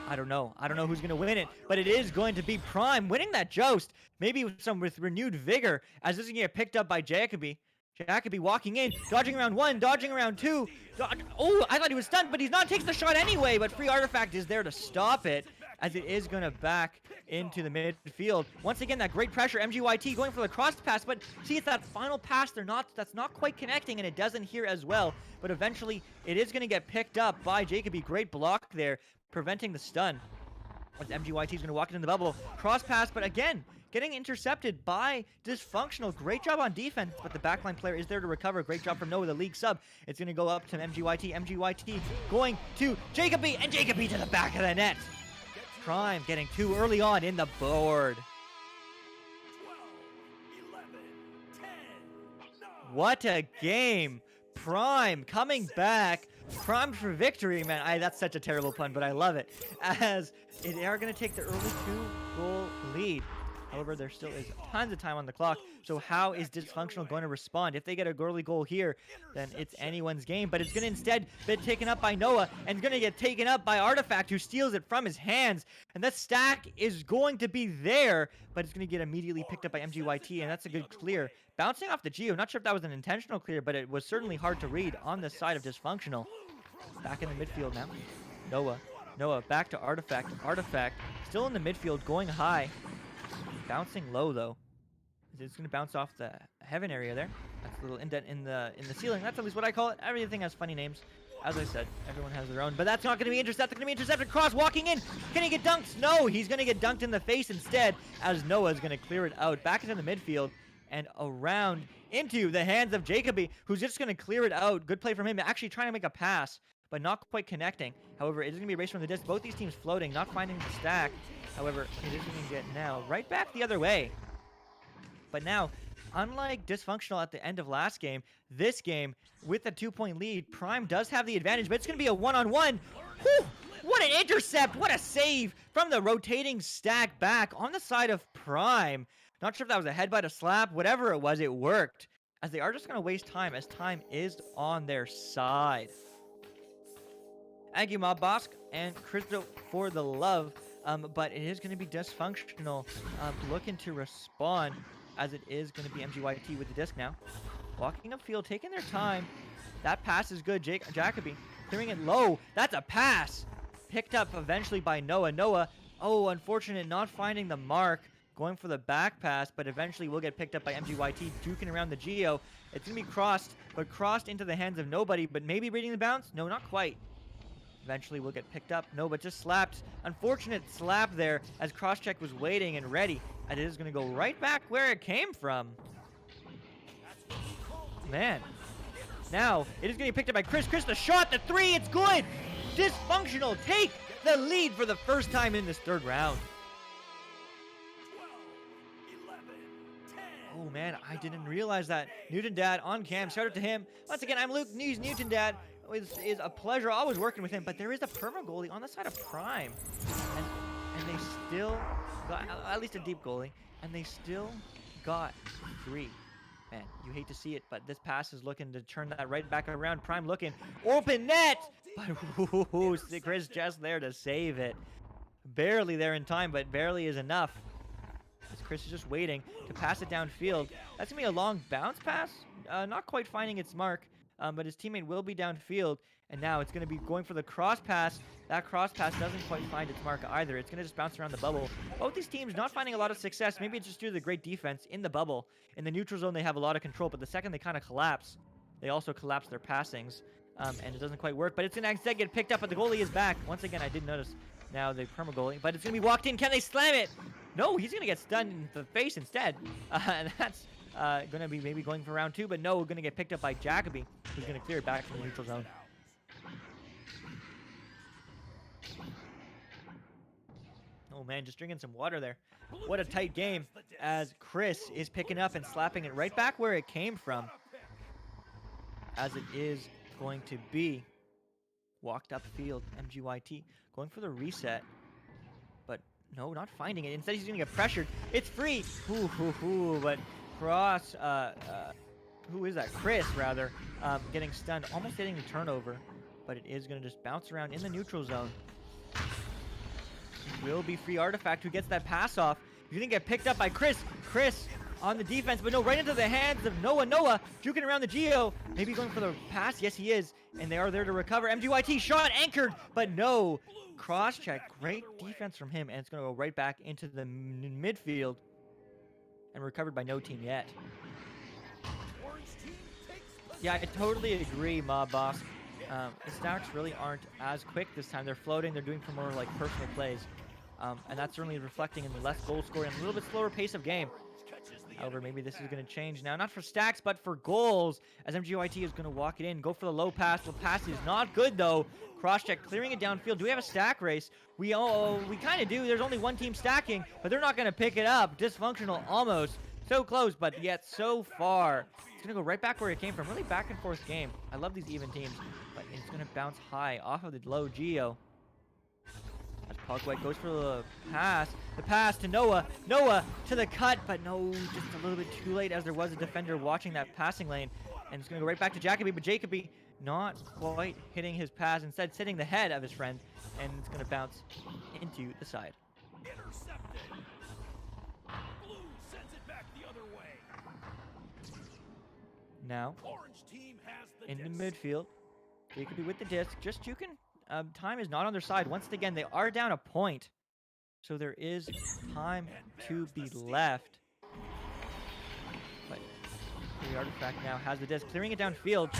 I don't know who's going to win it, but it is going to be Prime winning that joust, maybe with renewed vigor, as this is going to get picked up by Jacoby. Jacoby walking in, dodging around 1, dodging around 2. Oh, I thought he was stunned, but he's not. Takes the shot anyway, but Free Artifact is there to stop it, as it is going to back into the midfield. Once again, that great pressure. MGYT going for the cross pass, but see, it's that final pass. That's not quite connecting, and it doesn't here as well. But eventually, it is going to get picked up by Jacoby. Great block there, preventing the stun. As MGYT is going to walk into the bubble. Cross pass, but again, getting intercepted by Disfunctional. Great job on defense, but the backline player is there to recover. Great job from Noah, the league sub. It's going to go up to MGYT. MGYT going to Jacoby, and Jacoby to the back of the net. Prime getting too early on in the board. 12, 11, 10, 9. What a game. Prime coming back. Prime for victory, man. That's such a terrible pun, but I love it. As they are going to take the early 2-goal lead. However, there still is tons of time on the clock. So how is Disfunctional going to respond? If they get an early goal here, then it's anyone's game. But it's going to instead be taken up by Noah, and it's going to get taken up by Artifact, who steals it from his hands. And that stack is going to be there, but it's going to get immediately picked up by MGYT, and that's a good clear. Bouncing off the Geo. Not sure if that was an intentional clear, but it was certainly hard to read on the side of Disfunctional. Back in the midfield now. Noah back to Artifact. Artifact still in the midfield, going high. Bouncing low though. It's going to bounce off the heaven area there. That's a little indent in the ceiling. That's at least what I call it. Everything has funny names. As I said, everyone has their own. But that's not going to be intercepted. Going to be intercepted. Cross walking in. Can he get dunked? No, he's going to get dunked in the face instead, as Noah is going to clear it out. Back into the midfield and around into the hands of Jacoby, who's just going to clear it out. Good play from him. Actually trying to make a pass, but not quite connecting. However, it is going to be a race from the disc. Both these teams floating, not finding the stack. However, it is going to get now right back the other way. But now, unlike Disfunctional at the end of last game, this game, with a 2-point lead, Prime does have the advantage, but it's going to be a one-on-one. Whew! What an intercept! What a save from the rotating stack back on the side of Prime. Not sure if that was a headbutt, a slap, whatever it was, it worked. As they are just going to waste time, as time is on their side. Thank you, Mob Bosk and Christo for the love. But it is going to be Discfunctional looking to respond, as it is going to be MGYT with the disc now. Walking upfield, taking their time. That pass is good. Jacoby clearing it low. That's a pass. Picked up eventually by Noah. Noah, oh, unfortunate, not finding the mark. Going for the back pass, but eventually will get picked up by MGYT, duking around the Geo. It's going to be crossed, but crossed into the hands of nobody, but maybe reading the bounce? No, not quite. Eventually will get picked up. No, but just slapped. Unfortunate slap there as Crosscheck was waiting and ready. And it is going to go right back where it came from. Man. Now, it is getting picked up by Chris. Chris, the shot, the three, it's good! Discfunctional take the lead for the first time in this third round. 12, 11, 10. Oh man, I didn't realize that. Newton Dad on cam. Shout out to him. Once again, I'm Luke News Newton Dad. It is a pleasure always working with him, but there is a perma goalie on the side of Prime. And they still got at least a deep goalie, and they still got 3. Man, you hate to see it, but this pass is looking to turn that right back around. Prime looking open net, but Chris just there to save it. Barely there in time, but barely is enough. As Chris is just waiting to pass it downfield. That's gonna be a long bounce pass, not quite finding its mark. But his teammate will be downfield, and now it's going to be going for the cross pass. That cross pass doesn't quite find its mark either. It's going to just bounce around the bubble. Both these teams not finding a lot of success. Maybe it's just due to the great defense in the bubble. In the neutral zone, they have a lot of control, but the second they kind of collapse, they also collapse their passings, and it doesn't quite work. But it's going to instead get picked up, but the goalie is back. Once again, I did notice now the perma goalie, but it's going to be walked in. Can they slam it? No, he's going to get stunned in the face instead, and that's going to be maybe going for round 2, but no, we're going to get picked up by Jacoby, who's going to clear it back from the neutral zone. Oh man, just drinking some water there. What a tight game as Chris is picking up and slapping it right back where it came from. As it is going to be walked upfield, MGYT going for the reset. But no, not finding it. Instead, he's going to get pressured. It's free. But cross, who is that? Chris, rather, getting stunned, almost hitting the turnover, but it is going to just bounce around in the neutral zone. It will be Free Artifact who gets that pass off. He's going to get picked up by Chris. Chris on the defense, but no, right into the hands of Noah. Noah juking around the Geo. Maybe going for the pass. Yes, he is. And they are there to recover. MGYT shot anchored, but no. Cross check. Great defense from him, and it's going to go right back into the midfield. And recovered by no team yet. Yeah, I totally agree, Mob Boss. The stacks really aren't as quick this time. They're floating. They're doing for more like personal plays. And that's certainly reflecting in the less goal scoring and a little bit slower pace of game. However, maybe this is going to change now. Not for stacks, but for goals. As MGYT is going to walk it in. Go for the low pass. The pass is not good, though. Cross-check, clearing it downfield. Do we have a stack race? We kind of do. There's only one team stacking, but they're not going to pick it up. Disfunctional almost. So close, but yet so far. It's going to go right back where it came from. Really back and forth game. I love these even teams, but it's going to bounce high off of the low Geo. As Pogway goes for the pass. The pass to Noah. Noah to the cut, but no, just a little bit too late as there was a defender watching that passing lane. And it's going to go right back to Jacoby, but Jacoby not quite hitting his pass. Instead, sitting the head of his friend, and it's going to bounce into the side. Intercepted. Blue sends it back the other way. Now, Orange team has the in the disc. midfield, Jacoby with the disc, just juking. Time is not on their side. Once again, they are down a point. So there is time to be left. But the Artifact now has the disc, clearing it downfield.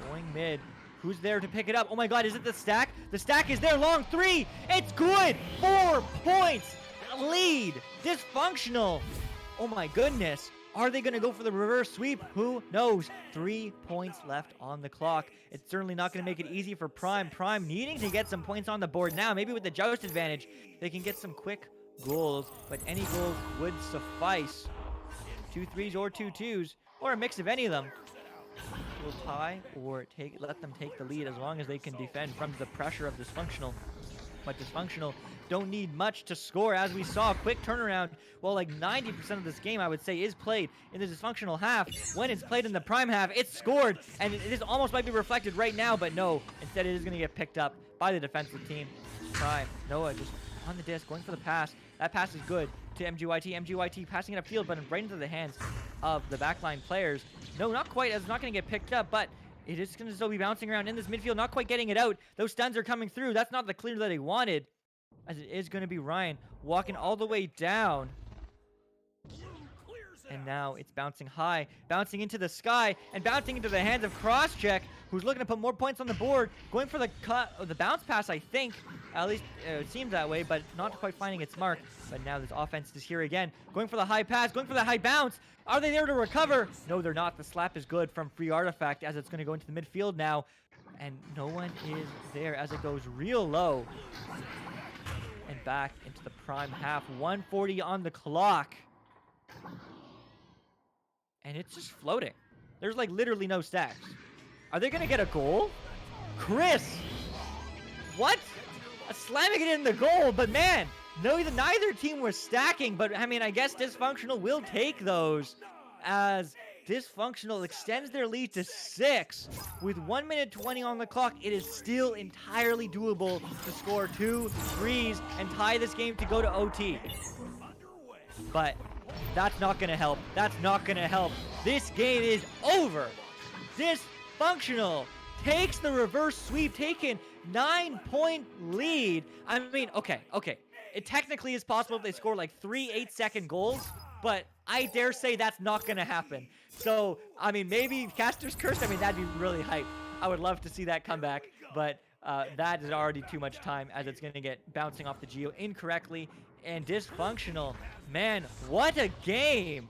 Going mid. Who's there to pick it up? Oh my god, is it the stack? The stack is there, long 3! It's good! 4 points! Lead! Disfunctional! Oh my goodness. Are they going to go for the reverse sweep? Who knows? 3 points left on the clock. It's certainly not going to make it easy for Prime. Prime needing to get some points on the board now. Maybe with the joust advantage, they can get some quick goals. But any goals would suffice. 2 3s or 2 2s, or a mix of any of them. will tie or let them take the lead as long as they can defend from the pressure of Disfunctional. But Disfunctional don't need much to score, as we saw. Quick turnaround. Well, like 90% of this game, I would say, is played in the Disfunctional half. When it's played in the Prime half, it's scored, and it is almost might be reflected right now, but no. Instead, it is going to get picked up by the defensive team. Prime, Noah just on the disc, going for the pass. That pass is good to MGYT. MGYT passing it upfield, but right into the hands of the backline players. No, not quite, as it's not going to get picked up, but it is going to still be bouncing around in this midfield, not quite getting it out. Those stuns are coming through. That's not the clear that he wanted, as it is going to be Ryan walking all the way down. And now it's bouncing high, bouncing into the sky, and bouncing into the hands of Crosscheck, who's looking to put more points on the board, going for the the bounce pass, I think. At least it seems that way, but not quite finding its mark. But now this offense is here again, going for the high pass, going for the high bounce. Are they there to recover? No, they're not. The slap is good from Free Artifact, as it's going to go into the midfield now. And no one is there as it goes real low. And back into the Prime half. 1:40 on the clock. And it's just floating. There's like literally no stacks. Are they going to get a goal? Chris! What? Slamming it in the goal, but man, no, neither team was stacking, but I mean, I guess Disfunctional will take those, as Disfunctional extends their lead to 6. With 1 minute 20 on the clock, it is still entirely doable to score 2 threes and tie this game to go to OT. But that's not going to help. That's not going to help. This game is over. Dysfunctional takes the reverse sweep, taking 9-point lead. I mean, okay. It technically is possible if they score like 3 8-second goals, but I dare say that's not going to happen. So, I mean, maybe Caster's Curse, I mean, that'd be really hype. I would love to see that come back, but that is already too much time, as it's going to get bouncing off the Geo incorrectly. And Dysfunctional, man, what a game.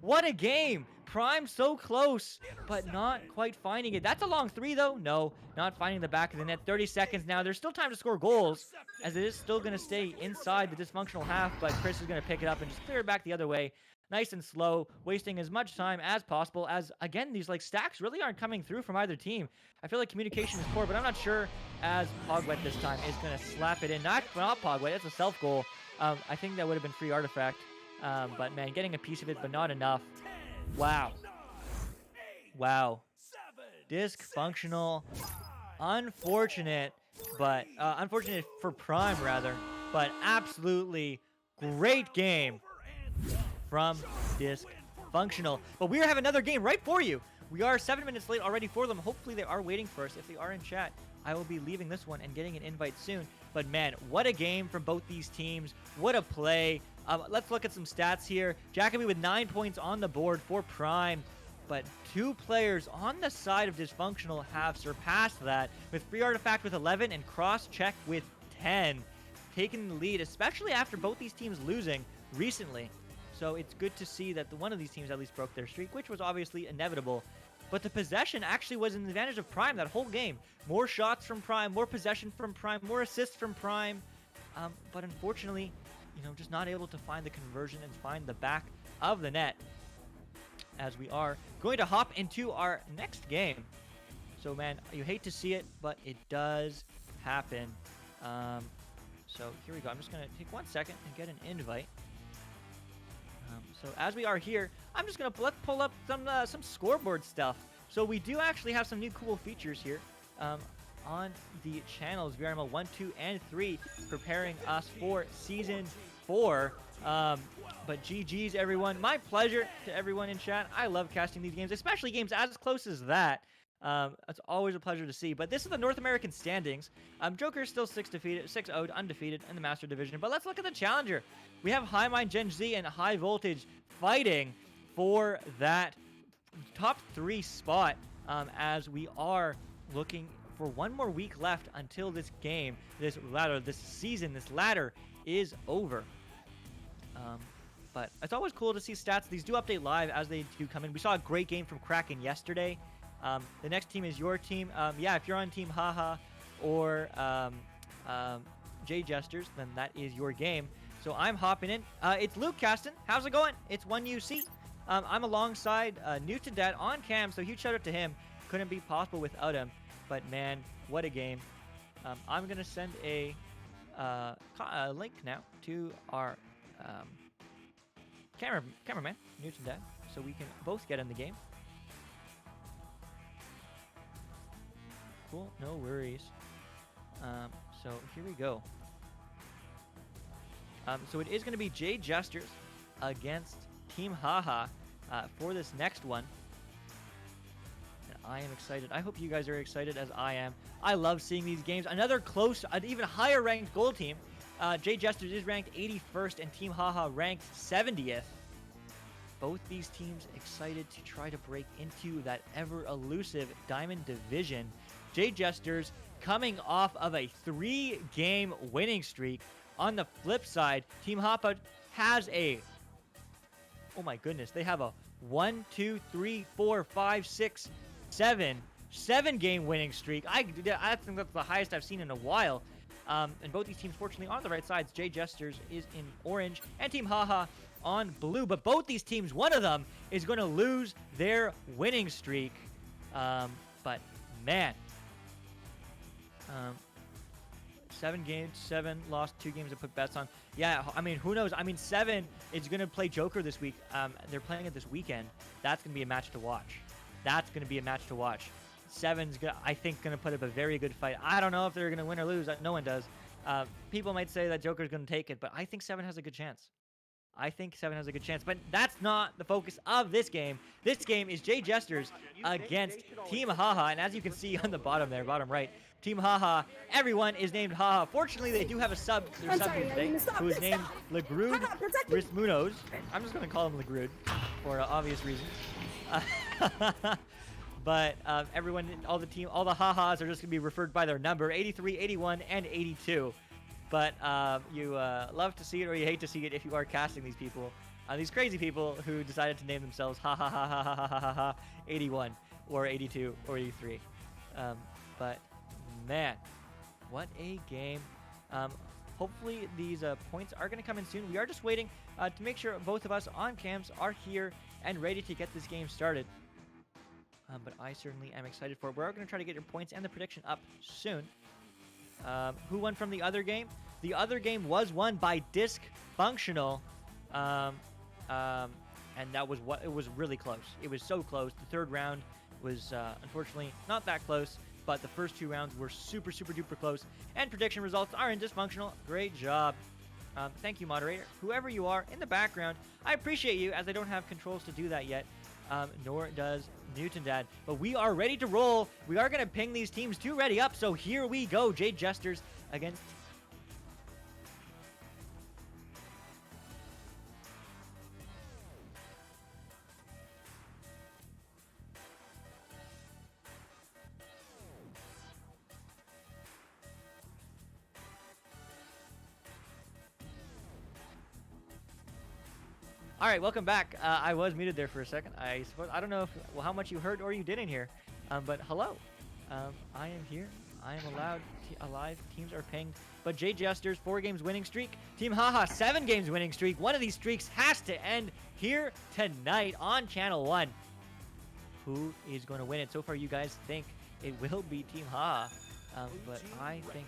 What a game. Prime so close, but not quite finding it. That's a long 3, though. No, not finding the back of the net. 30 seconds now. There's still time to score goals, as it is still going to stay inside the Dysfunctional half, but Chris is going to pick it up and just clear it back the other way. Nice and slow, wasting as much time as possible, as, again, these like stacks really aren't coming through from either team. I feel like communication is poor, but I'm not sure, as Pogwet this time is going to slap it in. Not Pogwet, that's a self-goal. I think that would have been Free Artifact. But, man, getting a piece of it, but not enough. Wow. Dysfunctional. Unfortunate, but unfortunate for Prime, rather. But absolutely great game from Dysfunctional. But we have another game right for you. We are 7 minutes late already for them. Hopefully they are waiting for us. If they are in chat, I will be leaving this one and getting an invite soon. But man, what a game from both these teams. What a play. Let's look at some stats here. Jacoby with 9 points on the board for Prime. But 2 players on the side of Dysfunctional have surpassed that, with Free Artifact with 11 and Crosscheck with 10. Taking the lead, especially after both these teams losing recently. So it's good to see that one of these teams at least broke their streak, which was obviously inevitable. But the possession actually was in the advantage of Prime that whole game. More shots from Prime, more possession from Prime, more assists from Prime. But unfortunately, just not able to find the conversion and find the back of the net, as we are going to hop into our next game. So, man, you hate to see it, but it does happen. So here we go. I'm just going to take 1 second and get an invite. So as we are here, I'm just going to let's pull up some scoreboard stuff. So we do actually have some new cool features here on the channels, VRML 1, 2, and 3, preparing us for Season 4. But GG's, everyone. My pleasure to everyone in chat. I love casting these games, especially games as close as that. It's always a pleasure to see. But this is the North American standings. Joker is still 6-0 undefeated in the Master Division. But let's look at the Challenger. We have High Mind, Gen Z, and High Voltage fighting for that top 3 spot, as we are looking for 1 more week left until this game, this season, this ladder is over. But it's always cool to see stats. These do update live as they do come in. We saw a great game from Kraken yesterday. The next team is your team. Yeah, if you're on Team Haha or Jade Jesters, then that is your game. So I'm hopping in. It's Luke Caston. How's it going? It's 1UC. I'm alongside New to Dad on cam, so huge shout out to him. couldn't be possible without him. But man, what a game. I'm going to send a link now to our cameraman, Newton Dad, so we can both get in the game. Cool, no worries. So here we go. So it is going to be Jade Jesters against Team Haha for this next one. And I am excited. I hope you guys are excited as I am. I love seeing these games. Another close, an even higher ranked gold team. Jade Jesters is ranked 81st and Team Haha ranked 70th. Both these teams excited to try to break into that ever elusive Diamond Division. Jade Jesters coming off of a 3-game winning streak. On the flip side, Team Haha has a, oh my goodness, they have a 1, 2, 3, 4, 5, 6, 7-game winning streak. I think that's the highest I've seen in a while. And both these teams, fortunately, are on the right sides. Jade Jesters is in orange, and Team Haha on blue. But both these teams, one of them is going to lose their winning streak. But man, 7 games, 7 lost, 2 games to put bets on. Yeah, I mean, who knows? I mean, 7 is going to play Joker this week. They're playing it this weekend. That's going to be a match to watch. That's going to be a match to watch. 7's, I think, going to put up a very good fight. I don't know if they're going to win or lose. No one does. People might say that Joker's going to take it, but I think 7 has a good chance. I think 7 has a good chance, but that's not the focus of this game. This game is Jade Jesters against Team Haha, and as you can see on the bottom there, bottom right, Team Haha, everyone is named Haha. Fortunately, they do have a sub here today, who is named Legrude Rismunos. I'm just going to call him Legrude for obvious reasons. But everyone, all the Hahas are just going to be referred by their number, 83, 81, and 82. But you love to see it or you hate to see it if you are casting these people. These crazy people who decided to name themselves ha ha ha ha ha ha ha ha 81 or 82 or 83. But man, what a game. Hopefully these points are going to come in soon. We are just waiting to make sure both of us on cams are here and ready to get this game started. But I certainly am excited for it. We're going to try to get your points and the prediction up soon. Who won from the other game? The other game was won by Discfunctional. And that was it was really close. It was so close. The third round was unfortunately not that close, but the first 2 rounds were super, super duper close. And prediction results are in Discfunctional. Great job. Thank you, moderator. Whoever you are in the background, I appreciate you, as I don't have controls to do that yet. Nor does Newton Dad. But we are ready to roll. We are going to ping these teams to ready up. So here we go. Jade Jesters against... All right, welcome back. I was muted there for a second. I suppose I don't know how much you heard or you didn't hear, but hello. I am here. I am alive. Teams are pinged. But Jade Jesters 4 games winning streak. Team Haha 7 games winning streak. One of these streaks has to end here tonight on Channel 1. Who is going to win it? So far, you guys think it will be Team Haha, but I think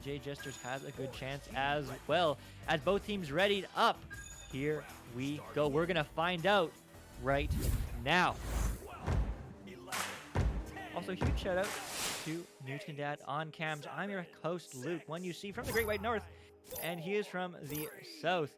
Jade Jesters has a good chance as well. As both teams readied up. Here we go. We're going to find out right now. Also, huge shout out to Newton Dad on cams. I'm your host, Luke, one you see from the Great White North, and he is from the South.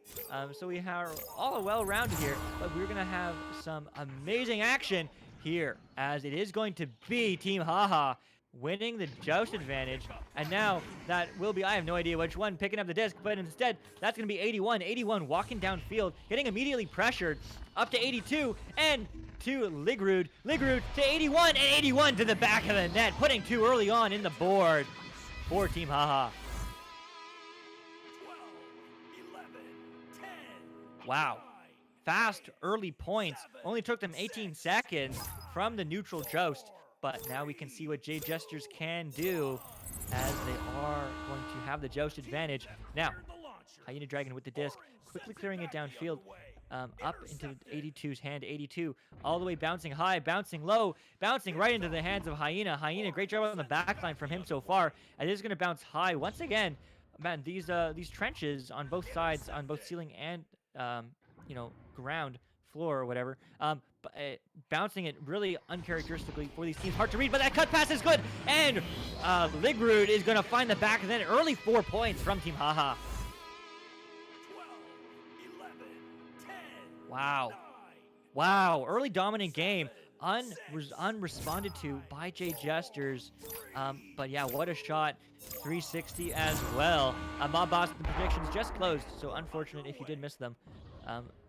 So we are all well-rounded here, but we're going to have some amazing action here, as it is going to be Team Haha winning the joust advantage. And now that will be, I have no idea which one, picking up the disc, but instead that's going to be 81. 81 walking downfield, getting immediately pressured up to 82 and to Ligrude. Ligrude to 81 and 81 to the back of the net, putting 2 early on in the board for Team Haha. 12, 11, 10. Wow. Fast early points. Only took them 18 seconds from the neutral joust. But now we can see what Jade Jesters can do, as they are going to have the joust advantage. Now, Hyena Dragon with the disc, quickly clearing it downfield. up into 82's hand. 82 all the way bouncing high, bouncing low, bouncing right into the hands of Hyena. Hyena, great job on the backline from him so far. And it is going to bounce high once again. Man, these trenches on both sides, on both ceiling and ground floor or whatever, bouncing it really uncharacteristically for these teams. Hard to read, but that cut pass is good. And Ligrud is going to find the back, and then early 4 points from Team Haha. 12, 11, 10, Wow. 9, Wow, early dominant game, unresponded to by Jade Jesters. But yeah, what a shot. 360 as well. Mob Boss, the predictions just closed, so unfortunate if you did miss them.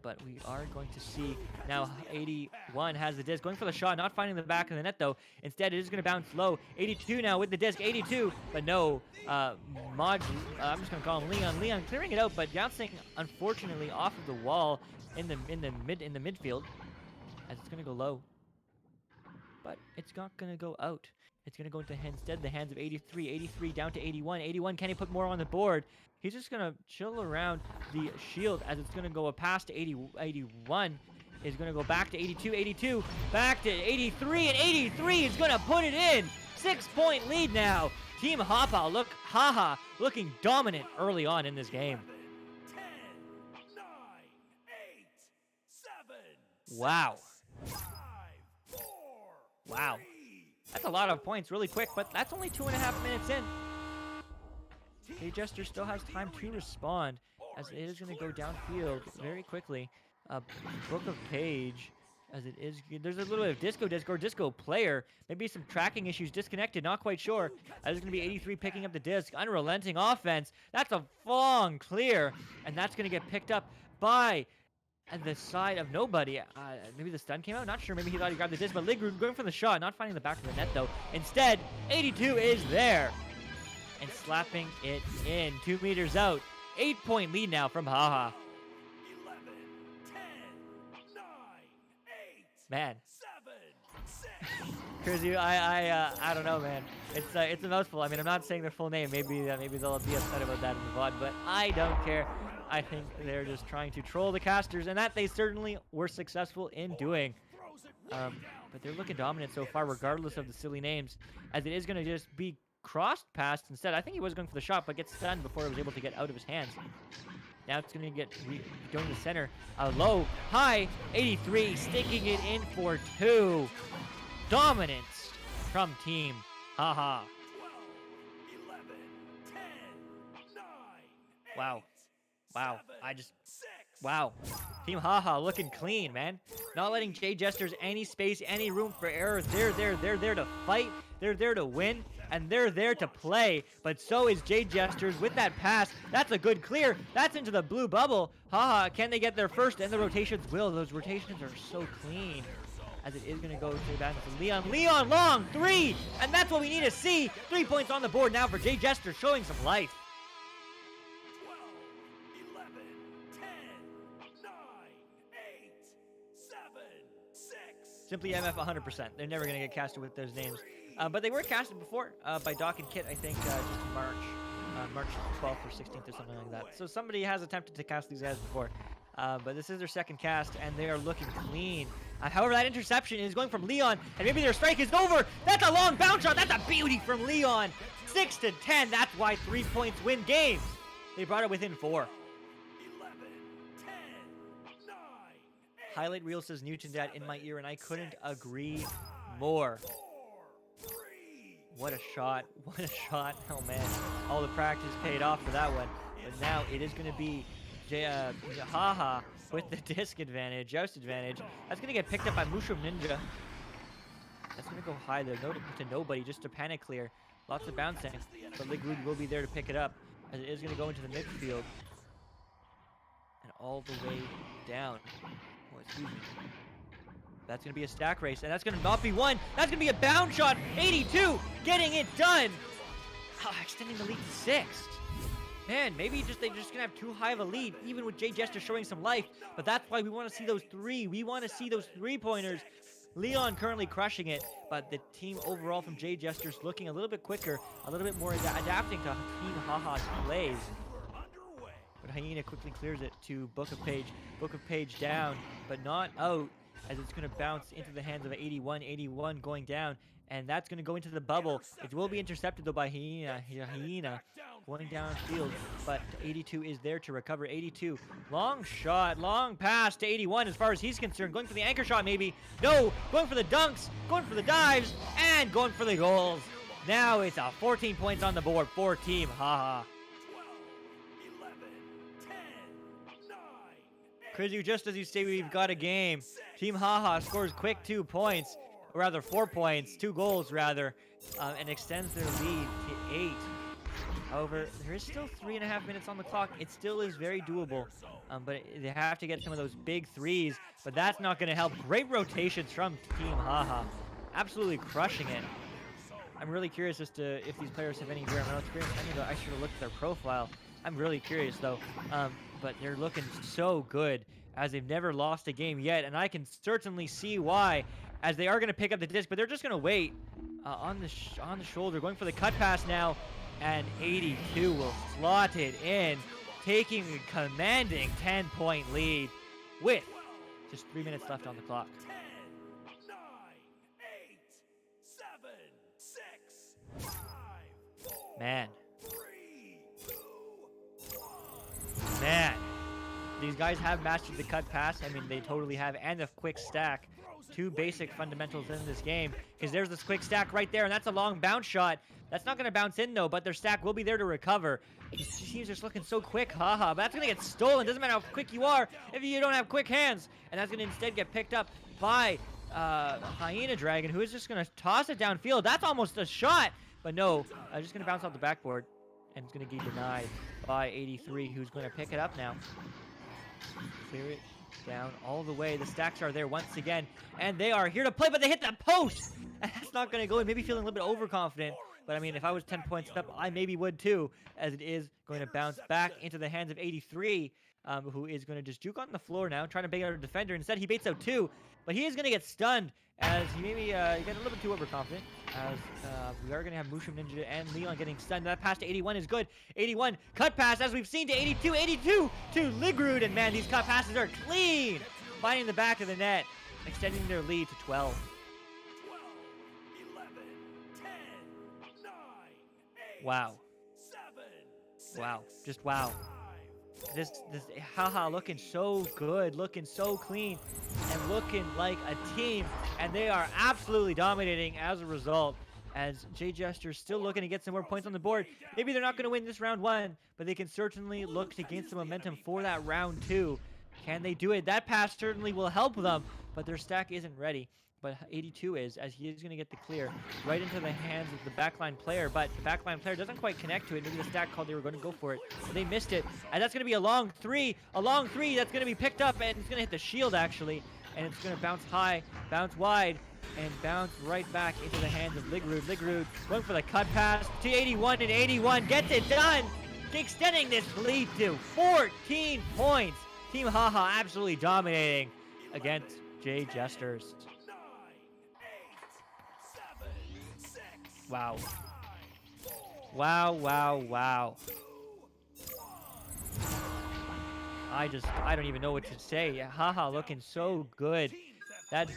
But we are going to see now 81 has the disc, going for the shot, not finding the back of the net though. Instead, it is going to bounce low. 82 now with the disc, 82, but no. I'm just going to call him Leon. Leon clearing it out, but bouncing unfortunately off of the wall in the midfield, as it's going to go low. But it's not going to go out. It's going to go into instead the hands of 83. 83 down to 81. 81, can he put more on the board? He's just going to chill around the shield as it's going to go past to 81. Is going to go back to 82. 82 back to 83. And 83 is going to put it in. 6-point lead now. Team Haha looking dominant early on in this game. 10, 9, 8, 7, Wow. 5, 4, Wow. 3, That's a lot of points really quick, but that's only 2.5 minutes in. Jade Jester still has time to respond, as it is going to go downfield very quickly. Book of Page, as it is. There's a little bit of disco player. Maybe some tracking issues, disconnected, not quite sure. As it's going to be 83 picking up the disc. Unrelenting offense. That's a long clear, and that's going to get picked up by the side of nobody. Maybe the stun came out, not sure. Maybe he thought he grabbed the disc, but Ligrud going for the shot, not finding the back of the net though. Instead, 82 is there and slapping it in. 2 meters out. 8-point lead now from Haha. 11, 10, 9, 8, Man, 7, 6. Crazy. I don't know, man. It's a mouthful. I mean, I'm not saying their full name. Maybe they'll be upset about that in the VOD, but I don't care. I think they're just trying to troll the casters, and that they certainly were successful in doing. But they're looking dominant so far, regardless of the silly names, as it is going to just be crossed past instead. I think he was going for the shot, but gets stunned before it was able to get out of his hands. Now it's going to get going to the center. Low, high, 83, sticking it in for 2. Dominance from Team Haha. 12, 11, 10, 9, Wow. Wow. 7, 6. Wow. Team Haha looking clean, man. Not letting Jade Jesters any space, any room for error. They're there to fight. They're there to win. And they're there to play. But so is Jade Jesters with that pass. That's a good clear. That's into the blue bubble. Haha, can they get there first? And the rotations will. Those rotations are so clean. As it is going to go to the back to Leon. Leon long, 3. And that's what we need to see. 3 points on the board now for Jade Jesters, showing some life. 12, 11, 10, 9, 8, 7, 6. Simply MF 100%. They're never going to get casted with those names. But they were casted before by Doc and Kit, I think, just in March 12th or 16th or something like that. So somebody has attempted to cast these guys before. But this is their second cast, and they are looking clean. However, that interception is going from Leon, and maybe their strike is over. That's a long bounce shot. That's a beauty from Leon. 6-10. That's why 3 points win games. They brought it within 4. 11, 10, 9, 8, Highlight reel says Newton Dad in my ear, and I couldn't agree more. 4, 3. What a shot. What a shot. Oh, man. All the practice paid off for that one. But now it is going to be Haha with the disc advantage, joust advantage. That's going to get picked up by Mushroom Ninja. That's going to go high there, to nobody, just to panic clear. Lots of bouncing, but Ligrud will be there to pick it up, as it is going to go into the midfield. And all the way down. Oh, excuse me. That's going to be a stack race, and that's going to not be one. That's going to be a bound shot. 82, getting it done. Extending the lead to 6. Man, maybe they're just gonna have too high of a lead, even with Jade Jester showing some life. But that's why we want to see those 3. We want to see those 3-pointers. Leon currently crushing it, but the team overall from Jade Jesters looking a little bit quicker, a little bit more adapting to Team Haha's plays. but Hyena quickly clears it to Book of Page. Book of Page down, but not out, as it's going to bounce into the hands of 81. 81 going down, and that's going to go into the bubble. It will be intercepted, though, by Hyena. Hyena going downfield, but 82 is there to recover. 82, long shot, long pass to 81 as far as he's concerned. Going for the anchor shot, maybe. No, going for the dunks, going for the dives, and going for the goals. Now it's 14 points on the board for Team Haha. 12, 11, 10, 9, Krizu, just as you say, we've got a game. Team Haha scores quick 2 points, or rather 4 points, 2 goals rather, and extends their lead to 8. However, there is still 3.5 minutes on the clock. It still is very doable, but they have to get some of those big threes, but that's not going to help. Great rotations from Team Haha. Absolutely crushing it. I'm really curious as to if these players have any VRML experience. I should have looked at their profile. I'm really curious, though. But they're looking so good, as they've never lost a game yet, and I can certainly see why, as they are going to pick up the disc, but they're just going to wait on the shoulder, going for the cut pass now, and 82 will slot it in, taking a commanding 10-point lead with just 3 minutes left on the clock. 10, 9, 8, 7, 6, 5, 4, Man. 3, 2, 1. Man, these guys have mastered the cut pass. I mean, they totally have, and the quick stack. 2 basic fundamentals in this game, because there's this quick stack right there, and that's a long bounce shot. That's not going to bounce in, though, but their stack will be there to recover. These teams are just looking so quick, haha, but that's going to get stolen. Doesn't matter how quick you are if you don't have quick hands, and that's going to instead get picked up by Hyena Dragon, who is just going to toss it downfield. That's almost a shot, but no, just going to bounce off the backboard, and it's going to get denied by 83, who's going to pick it up now. Clear it down all the way. The stacks are there once again, and they are here to play, but they hit the post, and that's not going to go in. Maybe feeling a little bit overconfident, but I mean, if I was 10 points up, I maybe would too, as it is going to bounce back into the hands of 83, who is going to just juke on the floor now, trying to bait out a defender. Instead, he baits out 2, but he is going to get stunned, as he maybe get a little bit too overconfident, as we are going to have Mushroom Ninja and Leon getting stunned. That pass to 81 is good. 81, cut pass, as we've seen, to 82. 82 to Ligrud, and man, these cut passes are clean, finding the back of the net, extending their lead to 12. 12, 11, 10, 9, 8, Wow. 7, 6, Wow. Just wow. 5, This haha looking so good, looking so clean, and looking like a team, and they are absolutely dominating as a result, as Jesters still looking to get some more points on the board. Maybe they're not going to win this round 1, but they can certainly look to gain some momentum for that round 2. Can they do it? That pass certainly will help them, but their stack isn't ready. But 82 is, as he is going to get the clear right into the hands of the backline player, but the backline player doesn't quite connect to it. Maybe the stack called they were going to go for it, but they missed it, and that's going to be a long three that's going to be picked up, and it's going to hit the shield, actually, and it's going to bounce high, bounce wide, and bounce right back into the hands of Ligrud. Ligrud going for the cut pass to 81, and 81 gets it done, extending this lead to 14 points. Team Haha absolutely dominating against Jesters. 9, 8, 7, 6, Wow. 5, 4, Wow, wow, wow. 2, 1. I don't even know what to say. Haha looking so good. That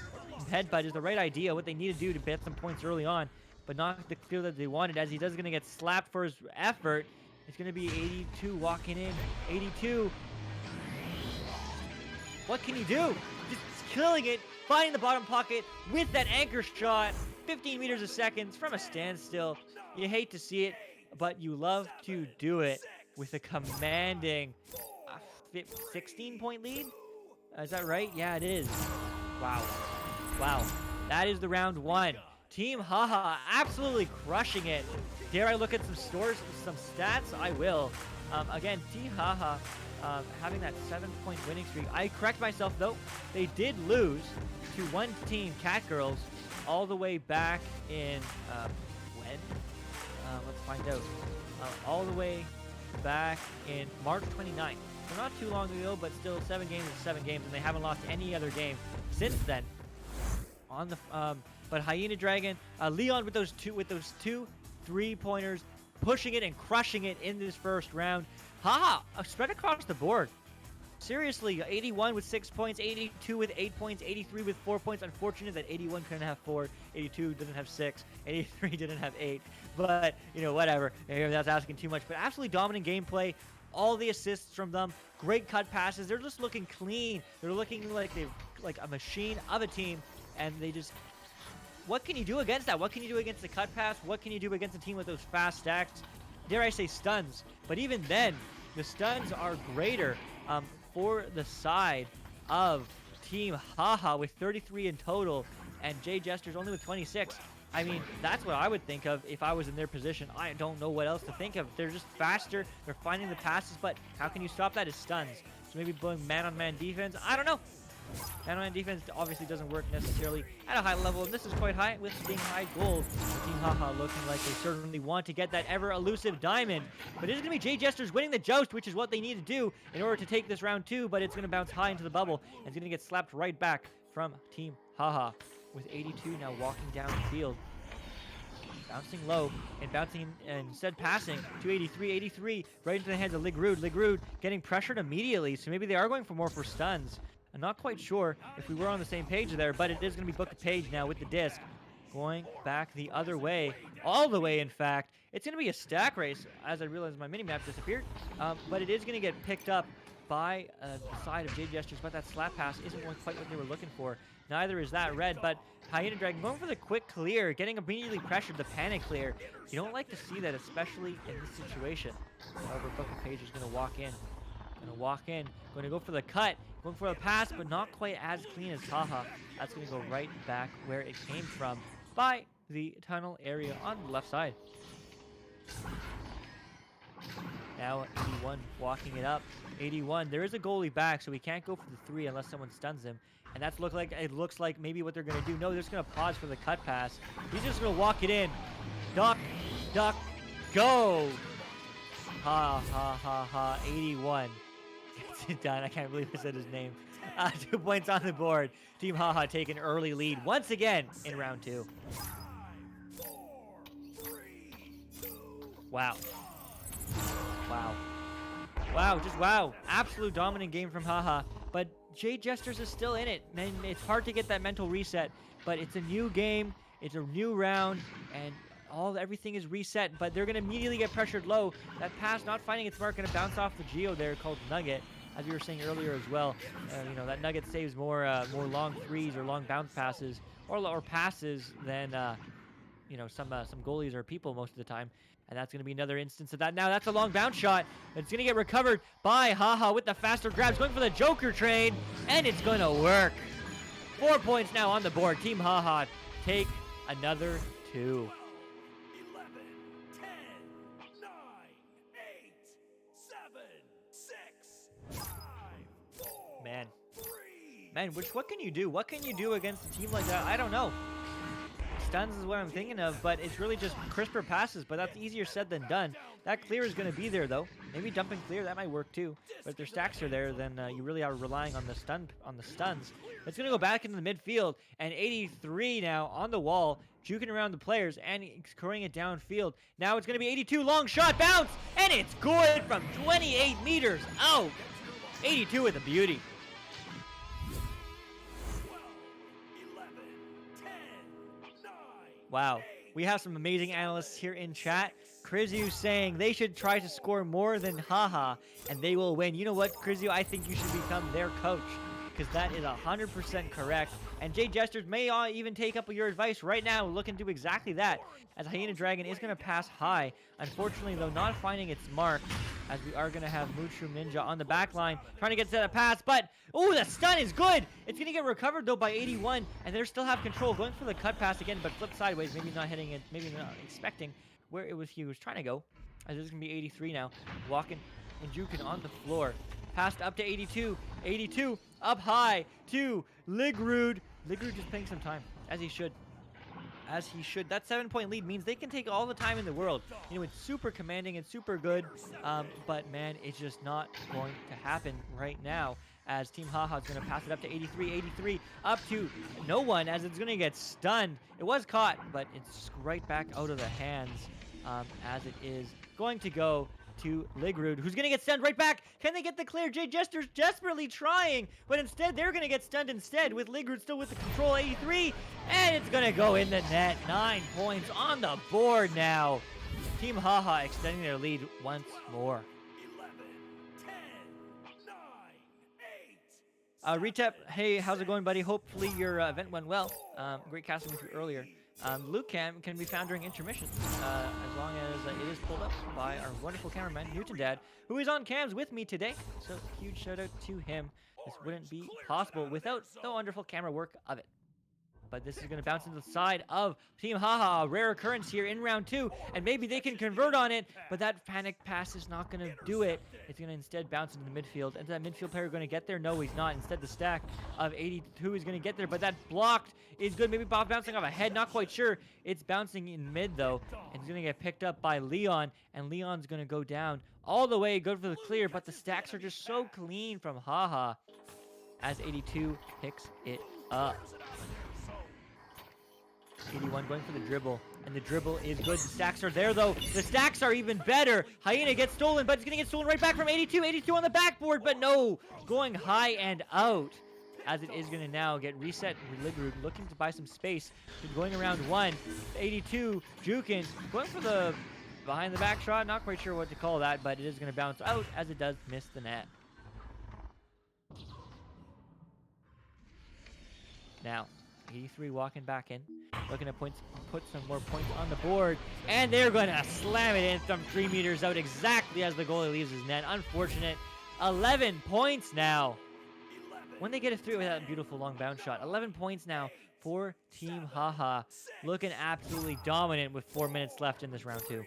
headbutt is the right idea, what they need to do to get some points early on, but not the clear that they wanted, as he does going to get slapped for his effort. It's going to be 82 walking in. 82. What can he do? Just killing it, finding the bottom pocket with that anchor shot. 15 meters a second from a standstill. You hate to see it, but you love to do it with a commanding 16-point lead. Is that right? Yeah, it is. Wow. Wow. That is the round 1. Team Haha absolutely crushing it. Dare I look at some scores, some stats? I will. Again, Team Haha having that 7-point winning streak. I correct myself, though. They did lose to one team, Catgirls, all the way back in, when? Let's find out. All the way back in March 29th. So not too long ago, but still 7 games is 7 games, and they haven't lost any other game since then. On the but Hyena Dragon, Leon with those two 3-pointers, pushing it and crushing it in this first round. Spread across the board. Seriously, 81 with 6 points, 82 with 8 points, 83 with 4 points. Unfortunate that 81 couldn't have 4, 82 didn't have 6, 83 didn't have 8. But, you know, whatever. Maybe that's asking too much. But absolutely dominant gameplay. All the assists from them. Great cut passes. They're just looking clean. They're looking like a machine of a team. And they just... What can you do against that? What can you do against the cut pass? What can you do against a team with those fast stacks? Dare I say stuns. But even then, the stuns are greater for the side of Team Haha with 33 in total, and Jade Jesters only with 26. I mean, that's what I would think of if I was in their position. I don't know what else to think of. They're just faster. They're finding the passes, but how can you stop that? Is stuns. So maybe going man-on-man defense. I don't know. Man-on-man defense obviously doesn't work necessarily at a high level, and this is quite high with being high gold. Team Haha looking like they certainly want to get that ever-elusive diamond, but it is going to be Jade Jesters winning the joust, which is what they need to do in order to take this round 2, but it's going to bounce high into the bubble, and it's going to get slapped right back from Team Haha, with 82 now walking down the field. Bouncing low and bouncing and instead passing to 83. 83 right into the hands of Ligrood. Ligrood getting pressured immediately, so maybe they are going for more for stuns. I'm not quite sure if we were on the same page there, but it is going to be Book of Page now with the disc. Going back the other way, all the way in fact. It's going to be a stack race, as I realized my minimap disappeared, but it is going to get picked up by the side of Jade Jesters, but that slap pass isn't going quite what they were looking for. Neither is that red, but Hyena Dragon going for the quick clear, getting immediately pressured, the panic clear. You don't like to see that, especially in this situation. However, Book of Page is going to walk in. Going to go for the cut, going for the pass, but not quite as clean as Haha. That's going to go right back where it came from by the tunnel area on the left side. Now 81 walking it up. 81, there is a goalie back, so he can't go for the 3 unless someone stuns him. And that's it looks like maybe what they're going to do. No, they're just going to pause for the cut pass. He's just going to walk it in. Duck, go! Ha, ha, ha, ha, 81. Gets it done. I can't believe I said his name. 2 points on the board. Team Haha taking early lead once again in round 2. Wow. Just wow. Absolute dominant game from Haha. But Jade Jesters is still in it. Man, it's hard to get that mental reset, but it's a new game. It's a new round, and everything is reset, but they're going to immediately get pressured low. That pass not finding its mark, going to bounce off the Geo there called Nugget, as we were saying earlier as well. You know, that Nugget saves more long threes or long bounce passes or passes than you know, some goalies or people most of the time. And that's going to be another instance of that. Now that's a long bounce shot. It's going to get recovered by Haha with the faster grabs, going for the Joker train, and it's going to work. 4 points now on the board. Team Haha take another 2. 11, 10, 9, 8, 7, 6, 5, 4, Man. 3. What can you do? What can you do against a team like that? I don't know. Stuns is what I'm thinking of, but it's really just crisper passes, but that's easier said than done. That clear is going to be there, though. Maybe dumping clear, that might work too. But if their stacks are there, then you really are relying on the stuns. It's going to go back into the midfield, and 83 now on the wall, juking around the players and scoring it downfield. Now it's going to be 82, long shot, bounce, and it's good from 28 meters out. 82 with a beauty. 11, 10, 9. Wow. We have some amazing analysts here in chat. Krizu saying they should try to score more than Haha, and they will win. You know what, Krizu? I think you should become their coach, because that is 100% correct. And Jade Jesters may even take up your advice right now, look into exactly that, as Hyena Dragon is going to pass high. Unfortunately, though, not finding its mark, as we are going to have Mushroom Ninja on the back line, trying to get to that pass, but, ooh, the stun is good! It's going to get recovered, though, by 81, and they still have control, going for the cut pass again, but flipped sideways, maybe not hitting it, maybe not expecting where he was trying to go, as it's going to be 83 now, walking and juking on the floor. Passed up to 82. 82 up high to Ligrood. Ligrood just playing some time, as he should. As he should. That 7-point lead means they can take all the time in the world. You know, it's super commanding and super good, but man, it's just not going to happen right now, as Team Haha is going to pass it up to 83. 83 up to no one, as it's going to get stunned. It was caught, but it's right back out of the hands as it is going to go to Ligrud, who's going to get stunned right back. Can they get the clear? Jade Jesters desperately trying, but instead they're going to get stunned instead with Ligrud still with the control 83, and it's going to go in the net. 9 points on the board now. Team Haha extending their lead once more. 11, 10, 9, 8. Retep, hey, how's it going, buddy? Hopefully your event went well. Great casting with you earlier. Luke Cam can be found during intermission, as long as it is pulled up by our wonderful cameraman, Newton Dad, who is on cams with me today. So huge shout out to him. This wouldn't be possible without the wonderful camera work of it. But this is going to bounce into the side of Team Haha. Rare occurrence here in round 2, and maybe they can convert on it, but that panic pass is not going to do it. It's going to instead bounce into the midfield. Is that midfield player going to get there? No, he's not. Instead, the stack of 82 is going to get there, but that blocked is good. Maybe bouncing off a head, not quite sure. It's bouncing in mid, though, and it's going to get picked up by Leon, and Leon's going to go down all the way. Good for the clear, but the stacks are just so clean from Haha as 82 picks it up. 81 going for the dribble, and the dribble is good. The stacks are there, though. The stacks are even better. Hyena gets stolen, but it's going to get stolen right back from 82. 82 on the backboard, but no. Going high and out, as it is going to now get reset. Ligrud looking to buy some space. Going around 1. 82, juking. Going for the behind the back shot. Not quite sure what to call that, but it is going to bounce out as it does miss the net. Now, 83 walking back in. Looking to put some more points on the board, and they're going to slam it in from 3 meters out exactly as the goalie leaves his net. Unfortunate. 11 points now. When they get it through with that beautiful long bounce shot. 11 points now for Team Haha. Looking absolutely dominant with 4 minutes left in this round 2.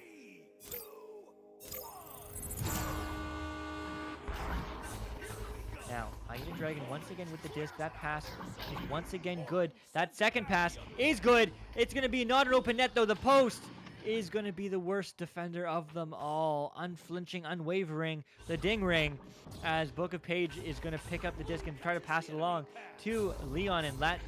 Now, Hyena Dragon once again with the disc. That pass is once again good. That second pass is good. It's going to be not an open net, though. The post is going to be the worst defender of them all. Unflinching, unwavering, the ding ring, as Book of Page is going to pick up the disc and try to pass it along to Leon, and that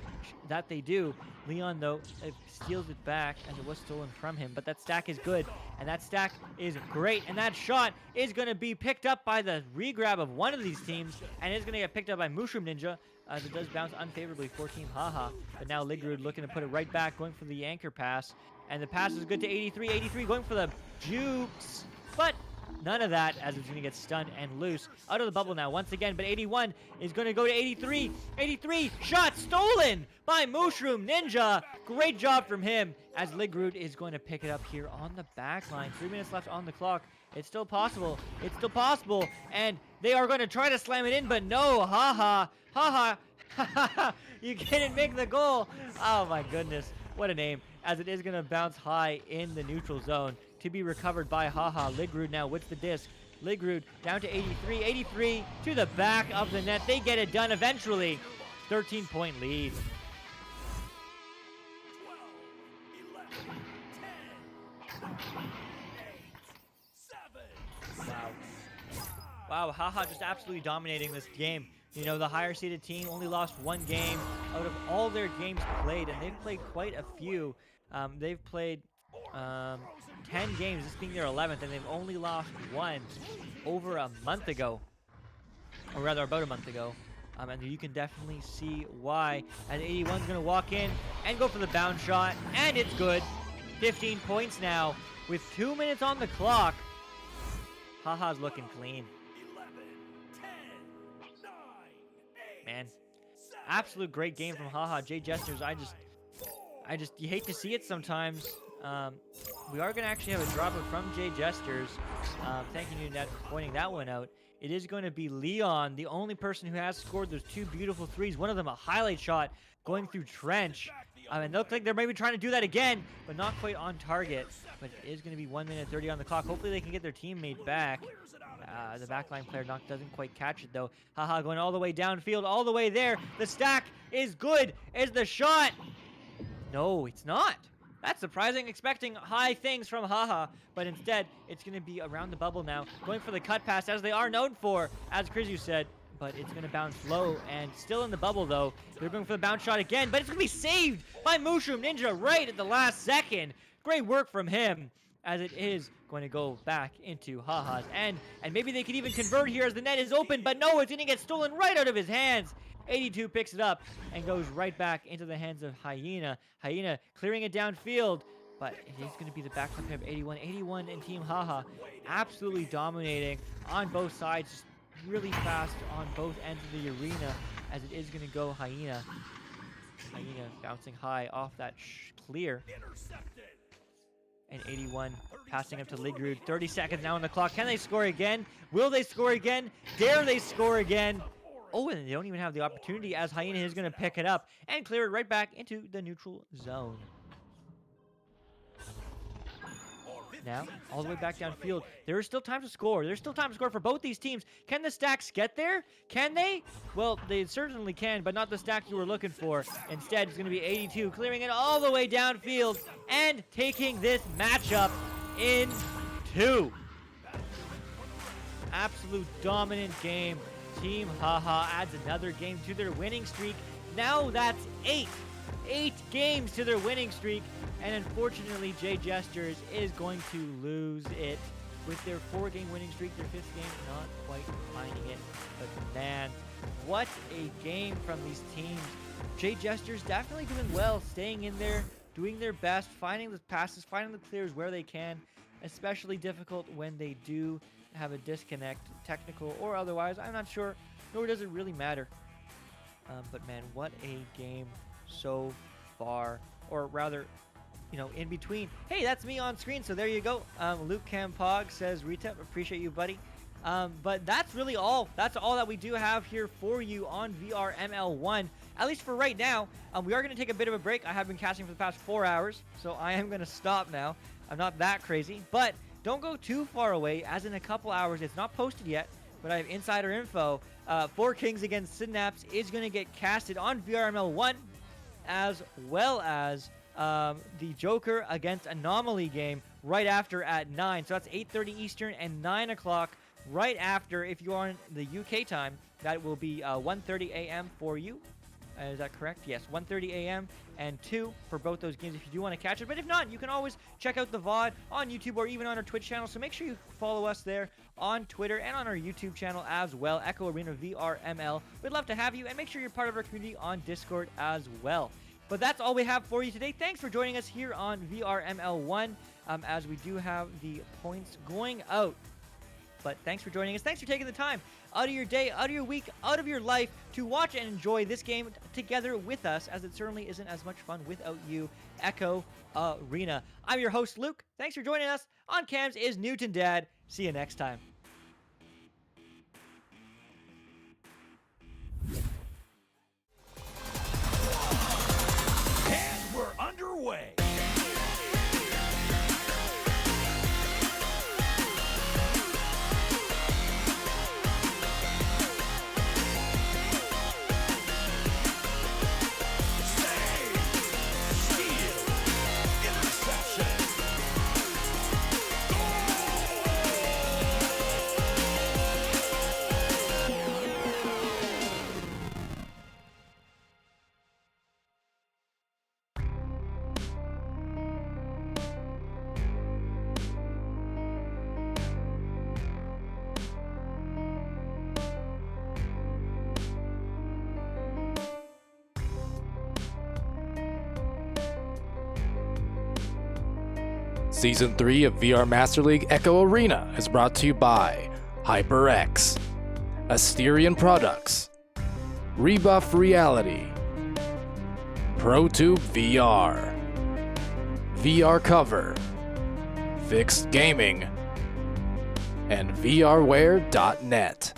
they do. Leon, though, steals it back as it was stolen from him, but that stack is good, and that stack is great, and that shot is going to be picked up by the regrab of one of these teams, and it's going to get picked up by Mushroom Ninja, as it does bounce unfavorably for Team Haha. But now Ligrud looking to put it right back, going for the anchor pass, and the pass is good to 83. 83 going for the jukes, but none of that, as it's going to get stunned and loose. Out of the bubble now once again, but 81 is going to go to 83. 83, shot stolen by Mushroom Ninja. Great job from him, as Ligrud is going to pick it up here on the back line. 3 minutes left on the clock. It's still possible. It's still possible, and they are going to try to slam it in, but no. Haha. Haha. You couldn't make the goal. Oh, my goodness. What a name. As it is going to bounce high in the neutral zone to be recovered by Haha. Ligrud now with the disc. Ligrud down to 83. 83 to the back of the net. They get it done eventually. 13-point lead. 12, 11, 10, 9, 8, 7. Wow, Haha just absolutely dominating this game. You know, the higher seeded team only lost 1 game out of all their games played, and they've played quite a few. They've played 10 games, this being their 11th, and they've only lost 1 over a month ago, or rather about a month ago. And you can definitely see why, as 81's going to walk in and go for the bounce shot, and it's good. 15 points now with 2 minutes on the clock. Haha's looking clean. 11, 10, 9, 8, Man, absolute great game from Haha. Jade Jesters, you hate to see it sometimes. We are going to actually have a dropper from Jade Jesters. Thank you, Ned, for pointing that one out. It is going to be Leon, the only person who has scored those 2 beautiful threes. One of them a highlight shot going through Trench. And they look like they're maybe trying to do that again, but not quite on target. But it is going to be 1 minute 30 on the clock. Hopefully they can get their teammate back. The backline player doesn't quite catch it, though. Haha going all the way downfield, all the way there. The stack is good. Is the shot? No, it's not. That's surprising, expecting high things from Haha, but instead, it's going to be around the bubble now, going for the cut pass, as they are known for, as Krizu said, but it's going to bounce low, and still in the bubble, though. They're going for the bounce shot again, but it's going to be saved by Mushroom Ninja right at the last second. Great work from him, as it is going to go back into Haha's end. And maybe they could even convert here as the net is open, but no, it's going to get stolen right out of his hands. 82 picks it up and goes right back into the hands of Hyena. Hyena clearing it downfield, but it is going to be the backup of 81. 81 and Team Haha absolutely dominating on both sides, just really fast on both ends of the arena, as it is going to go Hyena. Hyena bouncing high off that clear. And 81 passing up to Ligrud. 30 seconds now on the clock. Can they score again? Will they score again? Dare they score again? Oh, and they don't even have the opportunity, as Hyena is going to pick it up and clear it right back into the neutral zone. Now, all the way back downfield. There is still time to score. There's still time to score for both these teams. Can the stacks get there? Can they? Well, they certainly can, but not the stacks you were looking for. Instead, it's going to be 82 clearing it all the way downfield and taking this matchup in 2. Absolute dominant game. Team Haha adds another game to their winning streak. Now that's 8. 8 games to their winning streak. And unfortunately, Jade Jesters is going to lose it with their 4-game winning streak. Their 5th game not quite finding it. But man, what a game from these teams. Jade Jesters definitely doing well, staying in there, doing their best, finding the passes, finding the clears where they can. Especially difficult when they do have a disconnect, technical or otherwise. I'm not sure, nor does it really matter. But man, what a game so far. Or rather, you know, in between. Hey, that's me on screen, so there you go. Luke Campog says, Retep, appreciate you, buddy. But that's really all. That's all that we do have here for you on VRML 1, at least for right now. We are going to take a bit of a break. I have been casting for the past 4 hours, so I am going to stop now. I'm not that crazy, but don't go too far away, as in a couple hours. It's not posted yet, but I have insider info. 4 Kings against Synapse is going to get casted on VRML 1, as well as the Joker against Anomaly game right after at 9. So that's 8:30 Eastern and 9 o'clock right after. If you are in the UK time, that will be 1:30 a.m. for you. Is that correct? Yes, 1:30 a.m. and 2 for both those games if you do want to catch it. But if not, you can always check out the VOD on YouTube or even on our Twitch channel. So make sure you follow us there on Twitter and on our YouTube channel as well, Echo Arena VRML. We'd love to have you, and make sure you're part of our community on Discord as well. But that's all we have for you today. Thanks for joining us here on VRML 1, as we do have the points going out. But thanks for joining us. Thanks for taking the time out of your day, out of your week, out of your life to watch and enjoy this game together with us, as it certainly isn't as much fun without you, Echo Arena. I'm your host, Luke. Thanks for joining us. On cams is Newton Dad. See you next time. And we're underway. Season 3 of VR Master League Echo Arena is brought to you by HyperX, Asterion Products, Rebuff Reality, ProTube VR, VR Cover, Fixed Gaming, and VRware.net.